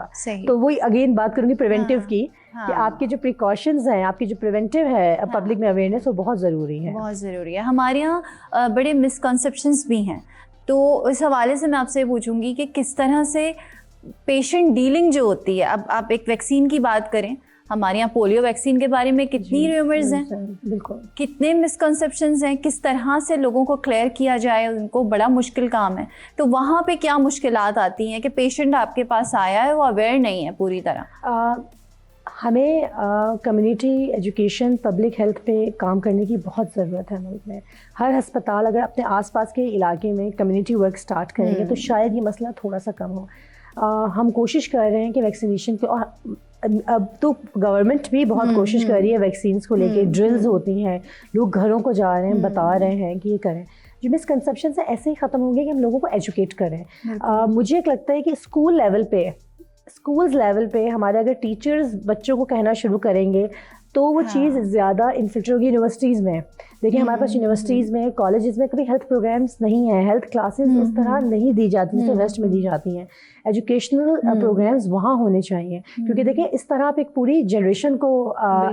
تو وہی اگین بات کروں گی پریونٹیو کی, کہ آپ کے جو پریکاشنز ہیں, آپ کی جو پریونٹیو ہے پبلک میں اویئرنیس, وہ بہت ضروری ہے. بہت ضروری ہے. ہمارے یہاں بڑے مسکنسیپشنز بھی ہیں, تو اس حوالے سے میں آپ سے پوچھوں گی کہ کس طرح سے پیشنٹ ڈیلنگ جو ہوتی ہے. اب آپ ایک ویکسین کی بات کریں, ہمارے یہاں پولیو ویکسین کے بارے میں کتنی ریومرز ہیں, بالکل کتنے مسکنسیپشنز ہیں, کس طرح سے لوگوں کو کلیئر کیا جائے, ان کو بڑا مشکل کام ہے. تو وہاں پہ کیا مشکلات آتی ہیں کہ پیشنٹ آپ کے پاس آیا ہے, وہ اویئر نہیں ہے پوری طرح؟ ہمیں کمیونٹی ایجوکیشن, پبلک ہیلتھ پہ کام کرنے کی بہت ضرورت ہے ملک میں. ہر ہسپتال اگر اپنے آس پاس کے علاقے میں کمیونٹی ورک سٹارٹ کریں گے تو شاید یہ مسئلہ تھوڑا سا کم ہو. ہم کوشش کر رہے ہیں کہ ویکسینیشن کے, اور اب تو گورنمنٹ بھی بہت کوشش کر رہی ہے ویکسینس کو لے کے. ڈرلز ہوتی ہیں, لوگ گھروں کو جا رہے ہیں, بتا رہے ہیں کہ یہ کریں. جو مسکنسیپشنس ہیں ایسے ہی ختم ہوں گے کہ ہم لوگوں کو ایجوکیٹ کریں. مجھے ایک لگتا ہے کہ اسکولز لیول پہ ہمارے اگر ٹیچرز بچوں کو کہنا شروع کریں گے تو وہ چیز زیادہ انفلٹر ہوگی. یونیورسٹیز میں دیکھیں, ہمارے پاس یونیورسٹیز میں, کالجز میں کبھی ہیلتھ پروگرامس نہیں ہیں, ہیلتھ کلاسز اس طرح نہیں دی جاتی جیسے ویسٹ میں دی جاتی ہیں. ایجوکیشنل پروگرامز وہاں ہونے چاہیے, کیونکہ دیکھیں اس طرح آپ ایک پوری جنریشن کو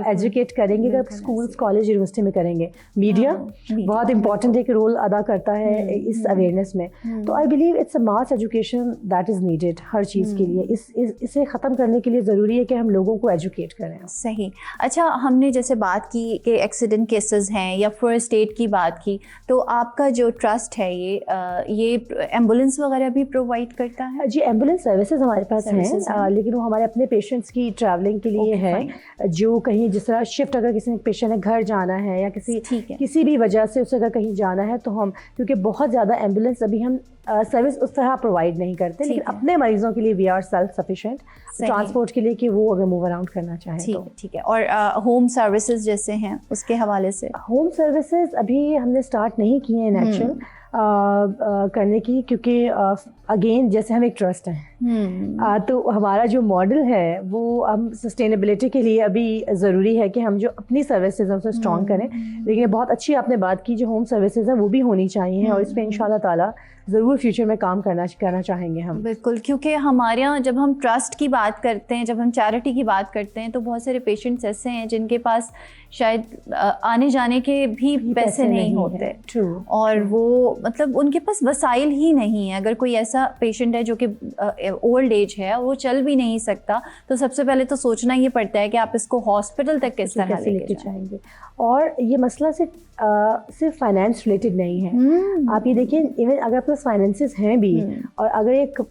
ایجوکیٹ کریں گے اگر اسکولس, کالج, یونیورسٹی میں کریں گے. میڈیا بہت امپورٹنٹ ایک رول ادا کرتا ہے اس اویئرنیس میں. تو I believe it's a mass education that is needed ہر چیز کے لیے. اسے ختم کرنے کے لیے ضروری ہے کہ ہم لوگوں کو ایجوکیٹ کریں. صحیح. اچھا, ہم نے جیسے بات کی کہ ایکسیڈنٹ کیسز ہیں یا فرسٹ ایڈ کی بات کی, تو آپ کا جو ٹرسٹ ہے یہ ایمبولینس وغیرہ بھی پرووائڈ کرتا ہے؟ جی ایمبولینس سروسز ہمارے پاس ہیں, لیکن وہ ہمارے اپنے پیشنٹس کی ٹریولنگ کے لیے ہے, جو کہیں جس طرح شفٹ اگر کسی پیشنٹ نے گھر جانا ہے یا کسی بھی وجہ سے اسے اگر کہیں جانا ہے تو ہم, کیونکہ بہت زیادہ ایمبولینس ابھی ہم سروس اس طرح پرووائڈ نہیں کرتے, لیکن اپنے مریضوں کے لیے we are self sufficient transport کے لیے کہ وہ اگر موو اراؤنڈ کرنا چاہیں تو. ٹھیک ہے. اور ہوم سروسز جیسے ہیں اس کے حوالے سے؟ ہوم سروسز ابھی ہم نے اسٹارٹ نہیں کیے ہیں ان ایکچوئل کرنے کی, کیونکہ اگین جیسے ہم ایک ٹرسٹ ہیں تو ہمارا جو ماڈل ہے وہ ہم سسٹینیبلٹی کے لیے ابھی ضروری ہے کہ ہم جو اپنی سروسز ہم سے اسٹرانگ کریں. لیکن بہت اچھی آپ نے بات کی, جو ہوم سروسز ہیں وہ بھی ہونی چاہیے اور اس پہ انشاءاللہ تعالیٰ ضرور فیوچر میں کام کرنا چاہیں گے ہم. بالکل, کیونکہ ہمارے یہاں جب ہم ٹرسٹ کی بات کرتے ہیں, جب ہم چیریٹی کی بات کرتے ہیں, تو بہت سارے پیشنٹس ایسے ہیں جن کے پاس شاید آنے جانے کے بھی پیسے نہیں ہوتے, اور وہ مطلب ان کے پاس وسائل ہی نہیں ہیں. اگر کوئی ایسا پیشنٹ ہے جو کہ اولڈ ایج ہے اور وہ چل بھی نہیں سکتا, تو سب سے پہلے تو سوچنا یہ پڑتا ہے کہ آپ اس کو ہاسپٹل تک کس طرح لے کے جائیں گے. اور یہ مسئلہ صرف فائنینس ریلیٹڈ نہیں ہے. آپ یہ دیکھیں, ایون اگر آپ کے پاس فائنینسز ہیں بھی, اور اگر ایک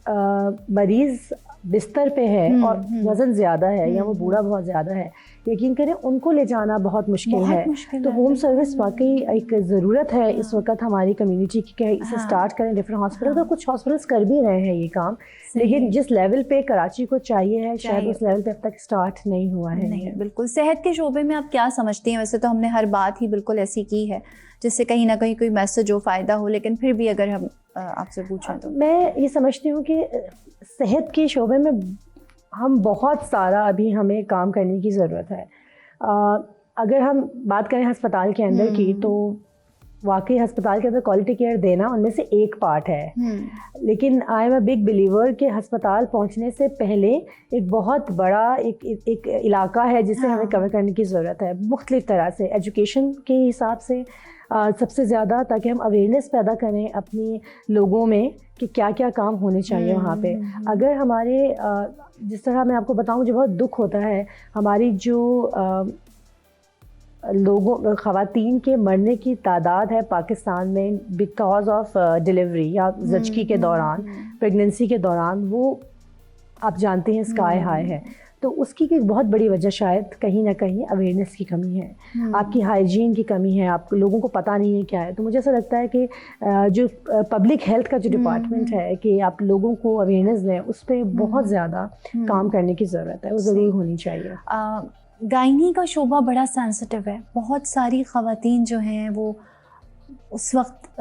مریض بستر پہ ہے اور وزن زیادہ ہے یا وہ بوڑھا بہت زیادہ ہے, یقین کریں ان کو لے جانا بہت مشکل ہے. تو ہوم سروس واقعی ایک ضرورت ہے اس وقت ہماری کمیونٹی کی کہ اسے اسٹارٹ کریں ڈفرینٹ ہاسپٹل. تو کچھ ہاسپٹلس کر بھی رہے ہیں یہ کام, لیکن جس لیول پہ کراچی کو چاہیے ہے شاید اس لیول پہ اب تک اسٹارٹ نہیں ہوا ہے. نہیں, بالکل. صحت کے شعبے میں آپ کیا سمجھتی ہیں؟ ویسے تو ہم نے ہر بات ہی بالکل ایسی کی ہے جس سے کہیں نہ کہیں کوئی میسج ہو, فائدہ ہو, لیکن پھر بھی اگر ہم آپ سے پوچھیں تو میں یہ سمجھتی ہوں کہ صحت کے شعبے میں ہم بہت سارا ابھی ہمیں کام کرنے کی ضرورت ہے. اگر ہم بات کریں ہسپتال کے اندر کی, تو واقعی ہسپتال کے اندر کوالٹی کیئر دینا ان میں سے ایک پارٹ ہے, لیکن I am a big believer کہ ہسپتال پہنچنے سے پہلے ایک بہت بڑا ایک علاقہ ہے جسے ہمیں کور کرنے کی ضرورت ہے مختلف طرح سے. ایجوکیشن کے حساب سے سب سے زیادہ, تاکہ ہم اویئرنیس پیدا کریں اپنی لوگوں میں کہ کیا کیا کام ہونے چاہیے وہاں پہ. اگر ہمارے جس طرح میں آپ کو بتاؤں, مجھے بہت دکھ ہوتا ہے ہماری جو خواتین کے مرنے کی تعداد ہے پاکستان میں بیکاز آف ڈیلیوری یا زچگی کے دوران, پریگننسی کے دوران, وہ آپ جانتے ہیں اسکائی ہائی ہے. تو اس کی بہت بڑی وجہ شاید کہیں نہ کہیں اویئرنیس کی کمی ہے, آپ کی ہائیجین کی کمی ہے, آپ لوگوں کو پتہ نہیں ہے کیا ہے. تو مجھے ایسا لگتا ہے کہ جو پبلک ہیلتھ کا جو ڈپارٹمنٹ ہے کہ آپ لوگوں کو اویئرنیس دیں, اس پہ بہت زیادہ کام کرنے کی ضرورت ہے, وہ ضرور ہونی چاہیے. گائنی کا شعبہ بڑا سینسٹیو ہے. بہت ساری خواتین جو ہیں وہ اس وقت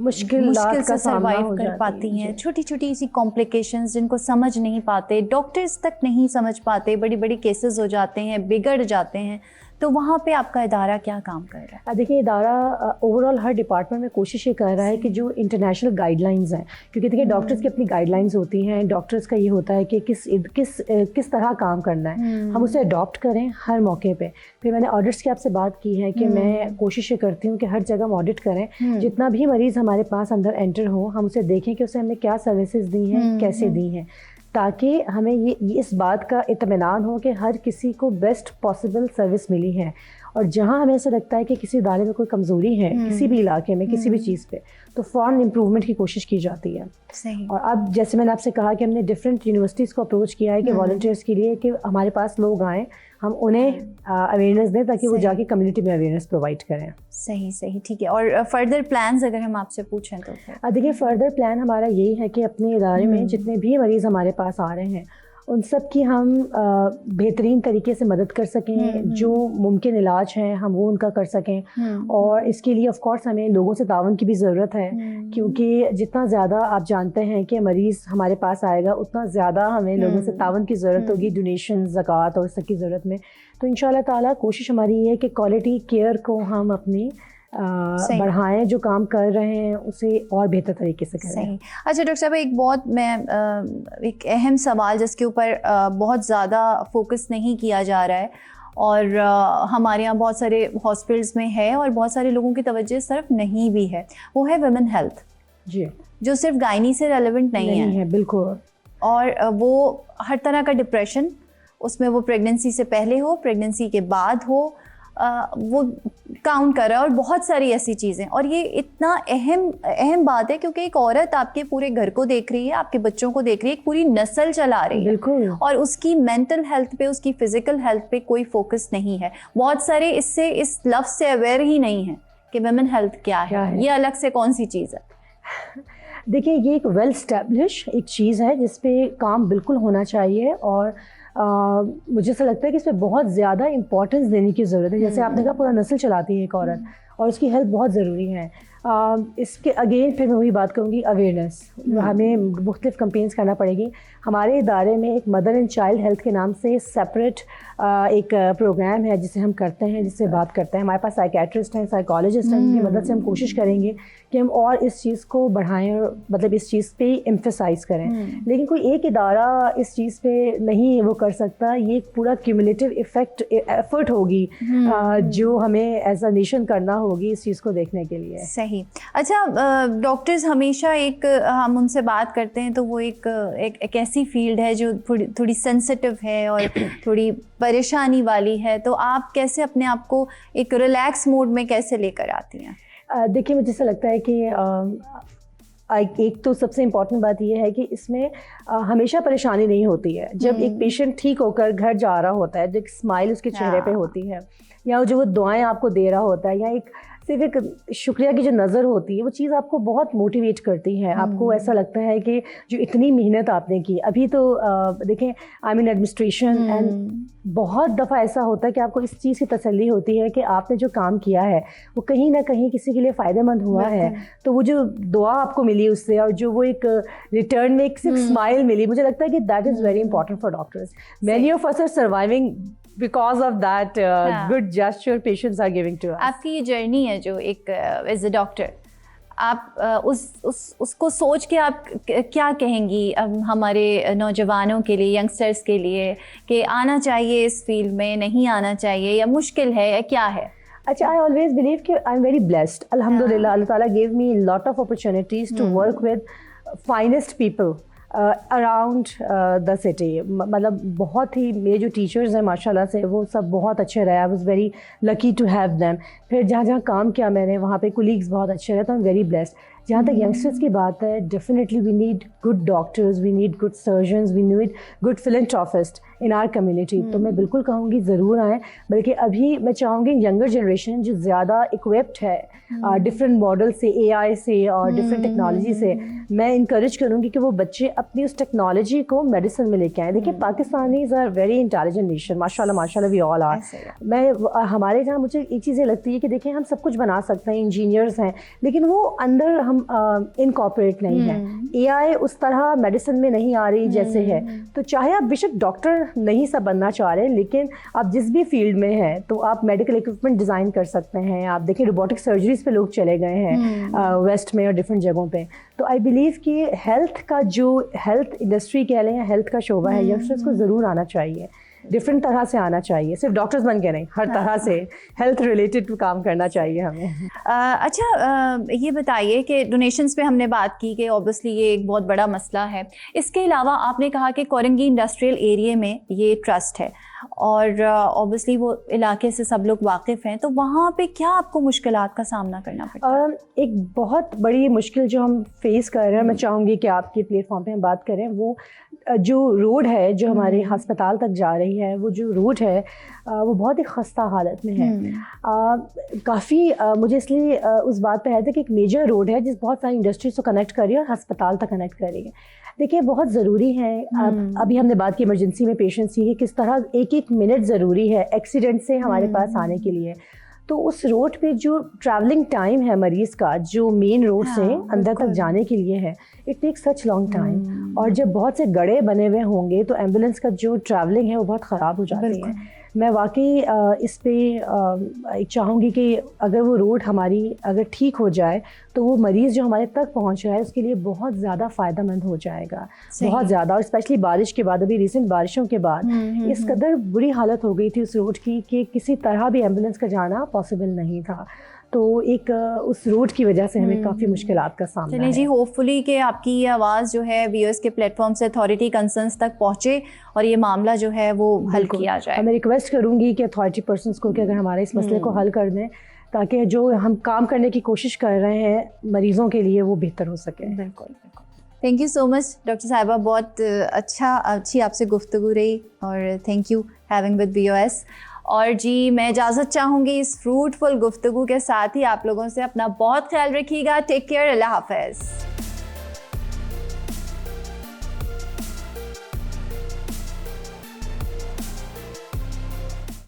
مشکل سے سروائیو کر پاتی ہیں. چھوٹی چھوٹی سی کمپلیکیشنز جن کو سمجھ نہیں پاتے, ڈاکٹرز تک نہیں سمجھ پاتے, بڑی بڑی کیسز ہو جاتے ہیں, بگڑ جاتے ہیں. تو وہاں پہ آپ کا ادارہ کیا کام کر رہا ہے؟ دیکھیے ادارہ اوور آل ہر ڈپارٹمنٹ میں کوشش یہ کر رہا ہے کہ جو انٹرنیشنل گائیڈ لائنز ہیں, کیونکہ دیکھیے ڈاکٹرز کی اپنی گائیڈ لائنز ہوتی ہیں, ڈاکٹرز کا یہ ہوتا ہے کہ کس طرح کام کرنا ہے, ہم اسے اڈاپٹ کریں ہر موقع پہ. پھر میں نے آڈٹس کی آپ سے بات کی ہے کہ میں کوشش یہ کرتی ہوں کہ ہر جگہ ہم آڈٹ کریں, جتنا بھی مریض ہمارے پاس اندر انٹر ہو ہم اسے دیکھیں کہ اسے ہم نے کیا سروسز دی ہیں, کیسے دی ہیں, تاکہ ہمیں یہ اس بات کا اطمینان ہو کہ ہر کسی کو بیسٹ پاسبل سروس ملی ہے. اور جہاں ہمیں ایسا لگتا ہے کہ کسی ادارے میں کوئی کمزوری ہے کسی بھی علاقے میں کسی بھی چیز پہ, تو فوراً امپروومنٹ کی کوشش کی جاتی ہے. اور اب جیسے میں نے آپ سے کہا کہ ہم نے ڈفرینٹ یونیورسٹیز کو اپروچ کیا ہے کہ والنٹیئرس کے لیے کہ ہمارے پاس لوگ آئیں, ہم انہیں اویئرنیس دیں تاکہ وہ جا کے کمیونٹی میں اویئرنیس پرووائڈ کریں. صحیح, ٹھیک ہے. اور فردر پلانز اگر ہم آپ سے پوچھیں تو دیکھیے فردر پلان ہمارا یہی ہے کہ اپنے ادارے میں جتنے بھی مریض ہمارے پاس آ رہے ہیں ان سب کی ہم بہترین طریقے سے مدد کر سکیں, جو ممکن علاج ہیں ہم وہ ان کا کر سکیں. اور اس کے لیے آف کورس ہمیں لوگوں سے تعاون کی بھی ضرورت ہے, کیونکہ جتنا زیادہ آپ جانتے ہیں کہ مریض ہمارے پاس آئے گا اتنا زیادہ ہمیں لوگوں سے تعاون کی ضرورت ہوگی, ڈونیشن, زکوٰۃ اور اس سب کی ضرورت میں. تو انشاءاللہ تعالیٰ کوشش ہماری یہ ہے کہ کوالٹی کیئر کو ہم اپنی بڑھائیں, جو کام کر رہے ہیں اسے اور بہتر طریقے سے کریں. صحیح. اچھا ڈاکٹر صاحب, ایک اہم سوال جس کے اوپر بہت زیادہ فوکس نہیں کیا جا رہا ہے اور ہمارے یہاں بہت سارے ہاسپٹلس میں ہے اور بہت سارے لوگوں کی توجہ صرف نہیں بھی ہے, وہ ہے ویمن ہیلتھ. جی, جو صرف گائنی سے ریلیونٹ نہیں ہے. بالکل. اور وہ ہر طرح کا ڈپریشن, اس میں وہ پریگننسی سے پہلے ہو, پریگننسی کے بعد ہو, وہ کاؤنٹ کر رہا ہے, اور بہت ساری ایسی چیزیں. اور یہ اتنا اہم بات ہے کیونکہ ایک عورت آپ کے پورے گھر کو دیکھ رہی ہے, آپ کے بچوں کو دیکھ رہی ہے, ایک پوری نسل چلا رہی ہے. بالکل. اور اس کی مینٹل ہیلتھ پہ, اس کی فزیکل ہیلتھ پہ کوئی فوکس نہیں ہے. بہت سارے اس لفظ سے اویئر ہی نہیں ہیں کہ ویمن ہیلتھ کیا ہے, یہ الگ سے کون سی چیز ہے. دیکھیں, یہ ایک ویل اسٹیبلش ایک چیز ہے جس پہ کام بالکل ہونا چاہیے, اور مجھے ایسا لگتا ہے کہ اس پہ بہت زیادہ امپورٹنس دینے کی ضرورت ہے. جیسے آپ نے کہا پورا نسل چلاتی ہے ایک عورت, اور اس کی ہیلتھ بہت ضروری ہے. اس کے اگین پھر میں وہی بات کروں گی, اویئرنیس. ہمیں مختلف کمپینس کرنا پڑے گی. ہمارے ادارے میں ایک مدر اینڈ چائلڈ ہیلتھ کے نام سے سیپریٹ ایک پروگرام ہے جسے ہم کرتے ہیں, جس سے بات کرتے ہیں. ہمارے پاس سائیکیٹرسٹ ہیں, سائیکالوجسٹ ہیں, جن کی مدد سے ہم کوشش کریں گے کہ ہم اور اس چیز کو بڑھائیں, اور مطلب اس چیز پہ ایمفیسائز کریں. لیکن کوئی ایک ادارہ اس چیز پہ نہیں وہ کر سکتا. یہ ایک پورا کیومولیٹو ایفرٹ ہوگی جو ہمیں ایز اے نیشن کرنا ہوگی اس چیز کو دیکھنے کے لیے. صحیح. اچھا, ڈاکٹرز ہمیشہ ہم ان سے بات کرتے ہیں تو وہ ایک ایسی فیلڈ ہے جو تھوڑی سینسٹیو ہے اور تھوڑی پریشانی والی ہے, تو آپ کیسے اپنے آپ کو ایک ریلیکس موڈ میں کیسے لے کر آتی ہیں؟ دیکھیے, مجھے ایسا لگتا ہے کہ ایک تو سب سے امپورٹنٹ بات یہ ہے کہ اس میں ہمیشہ پریشانی نہیں ہوتی ہے. جب ایک پیشنٹ ٹھیک ہو کر گھر جا رہا ہوتا ہے, جو ایک اسمائل اس کے چہرے پہ ہوتی ہے, یا جو وہ دعائیں آپ کو دے رہا ہوتا ہے, یا ایک صرف ایک شکریہ کی جو نظر ہوتی ہے, وہ چیز آپ کو بہت موٹیویٹ کرتی ہے. آپ کو ایسا لگتا ہے کہ جو اتنی محنت آپ نے کی. ابھی تو دیکھیں, آئی مین ایڈمنسٹریشن, اینڈ بہت دفعہ ایسا ہوتا ہے کہ آپ کو اس چیز کی تسلی ہوتی ہے کہ آپ نے جو کام کیا ہے وہ کہیں نہ کہیں کسی کے لیے فائدہ مند ہوا ہے. تو وہ جو دعا آپ کو ملی اس سے, اور جو وہ ایک ریٹرن میں ایک صرف اسمائل ملی, مجھے لگتا ہے کہ that is very important for doctors. Many of us are surviving because of that good gesture patients are giving to us. آپ کی یہ جرنی ہے جو ایک ایز اے ڈاکٹر, آپ اس کو سوچ کے آپ کیا کہیں گی ہمارے نوجوانوں کے لیے, ینگسٹرس کے لیے, کہ آنا چاہیے اس فیلڈ میں, نہیں آنا چاہیے, یا مشکل ہے, یا کیا ہے؟ اچھا, I always believe کہ I'm very blessed. الحمدللہ, اللہ تعالیٰ gave me a lot of opportunities to work with finest people around the city. مطلب بہت ہی میرے جو ٹیچرز ہیں ماشاء اللہ سے, وہ سب بہت اچھے رہے. I was very lucky to have them. پھر جہاں جہاں کام کیا میں نے, وہاں پہ کولیگس بہت اچھے رہے, تو آئی ایم ویری بلیسڈ. جہاں تک ینگسٹرس کی بات ہے, definitely we need good doctors, we need good surgeons, we need good philanthropist in our community. تو میں بالکل کہوں گی ضرور آئیں. بلکہ ابھی میں چاہوں گی ینگر جنریشن جو زیادہ اکوپڈ ہے ڈفرینٹ ماڈل سے, اے آئی سے اور ڈفرینٹ ٹیکنالوجی سے, میں انکریج کروں گی کہ وہ بچے اپنی اس ٹیکنالوجی کو میڈیسن میں لے کے آئیں. دیکھیے, Pakistanis are very intelligent nation, ماشاء اللہ وی آل آر. میں ہمارے جہاں مجھے ایک چیز یہ لگتی ہے کہ دیکھیں, ہم سب کچھ بنا سکتے ہیں, انجینئرز ہیں, لیکن وہ اندر ہم انکارپوریٹ نہیں ہیں. اے آئی اس طرح میڈیسن میں نہیں آ رہی جیسے ہے. تو چاہے آپ بے شک ڈاکٹر نہیں سب بننا چاہ رہے, لیکن آپ جس بھی فیلڈ میں ہیں تو آپ میڈیکل اکوپمنٹ ڈیزائن کر سکتے ہیں. آپ دیکھیں, روبوٹک سرجریز پہ لوگ چلے گئے ہیں ویسٹ میں اور ڈفرینٹ جگہوں پہ. تو آئی بلیو کہ ہیلتھ کا جو ہیلتھ انڈسٹری کہہ لیں یا ہیلتھ کا شعبہ ہے, ینگسٹرس کو ضرور آنا چاہیے, ڈفرینٹ طرح سے آنا چاہیے, صرف ڈاکٹرز بن کے نہیں, ہر طرح سے ہیلتھ ریلیٹڈ کام کرنا چاہیے ہمیں. اچھا, یہ بتائیے کہ ڈونیشنس پہ ہم نے بات کی کہ اوبیسلی یہ ایک بہت بڑا مسئلہ ہے. اس کے علاوہ آپ نے کہا کہ کورنگی انڈسٹریل ایریے میں یہ ٹرسٹ ہے, اور اوبیسلی وہ علاقے سے سب لوگ واقف ہیں, تو وہاں پہ کیا آپ کو مشکلات کا سامنا کرنا پڑتا ہے؟ ایک بہت بڑی مشکل جو ہم فیس کر رہے ہیں, میں چاہوں گی کہ آپ کی پلیٹ فارم پہ ہم بات کریں, وہ جو روڈ ہے جو ہمارے ہسپتال تک جا رہی ہے, وہ جو روڈ ہے وہ بہت ہی خستہ حالت میں ہے. کافی مجھے اس لیے اس بات پہ ہے کہ ایک میجر روڈ ہے جس بہت ساری انڈسٹریز کو کنیکٹ کر رہی ہے اور ہسپتال تک کنیکٹ کر رہی ہے. دیکھیے, بہت ضروری ہے, ابھی ہم نے بات کی ایمرجنسی میں پیشنٹس کی, کس طرح ایک منٹ ضروری ہے ایکسیڈنٹ سے ہمارے پاس آنے کے لیے. تو اس روڈ پہ جو ٹریولنگ ٹائم ہے مریض کا, جو مین روڈ سے اندر تک جانے کے لیے ہے, it take such long time. اور جب بہت سے گڑھے بنے ہوئے ہوں گے تو ایمبولینس کا جو ٹریولنگ ہے وہ بہت خراب ہو جاتی ہے. میں واقعی اس پہ چاہوں گی کہ اگر وہ روڈ ہماری اگر ٹھیک ہو جائے تو وہ مریض جو ہمارے تک پہنچ رہا ہے اس کے لیے بہت زیادہ فائدہ مند ہو جائے گا, بہت زیادہ. اور اسپیشلی بارش کے بعد, ابھی ریسنٹ بارشوں کے بعد اس قدر بری حالت ہو گئی تھی اس روڈ کی کہ کسی طرح بھی ایمبولینس کا جانا پاسبل نہیں تھا. تو ایک اس روٹ کی وجہ سے ہمیں کافی مشکلات کا سامنا چلیں ہے. جی، ہوپ فلی کہ آپ کی یہ آواز جو ہے ویورس کے پلیٹ فارم سے اتھارٹی کنسرنس تک پہنچے اور یہ معاملہ جو ہے وہ حل کیا جائے. میں ریکویسٹ کروں گی کہ اتھارٹی پرسنس کو کہ اگر ہمارے اس مسئلے کو حل کر دیں تاکہ جو ہم کام کرنے کی کوشش کر رہے ہیں مریضوں کے لیے وہ بہتر ہو سکے. بالکل بالکل. Thank you so much doctor صاحبہ، بہت اچھی آپ سے گفتگو رہی اور thank you having with BOS. اور جی میں اجازت چاہوں گی اس فروٹفل گفتگو کے ساتھ ہی آپ لوگوں سے. اپنا بہت خیال رکھیے گا. Take care. اللہ حافظ.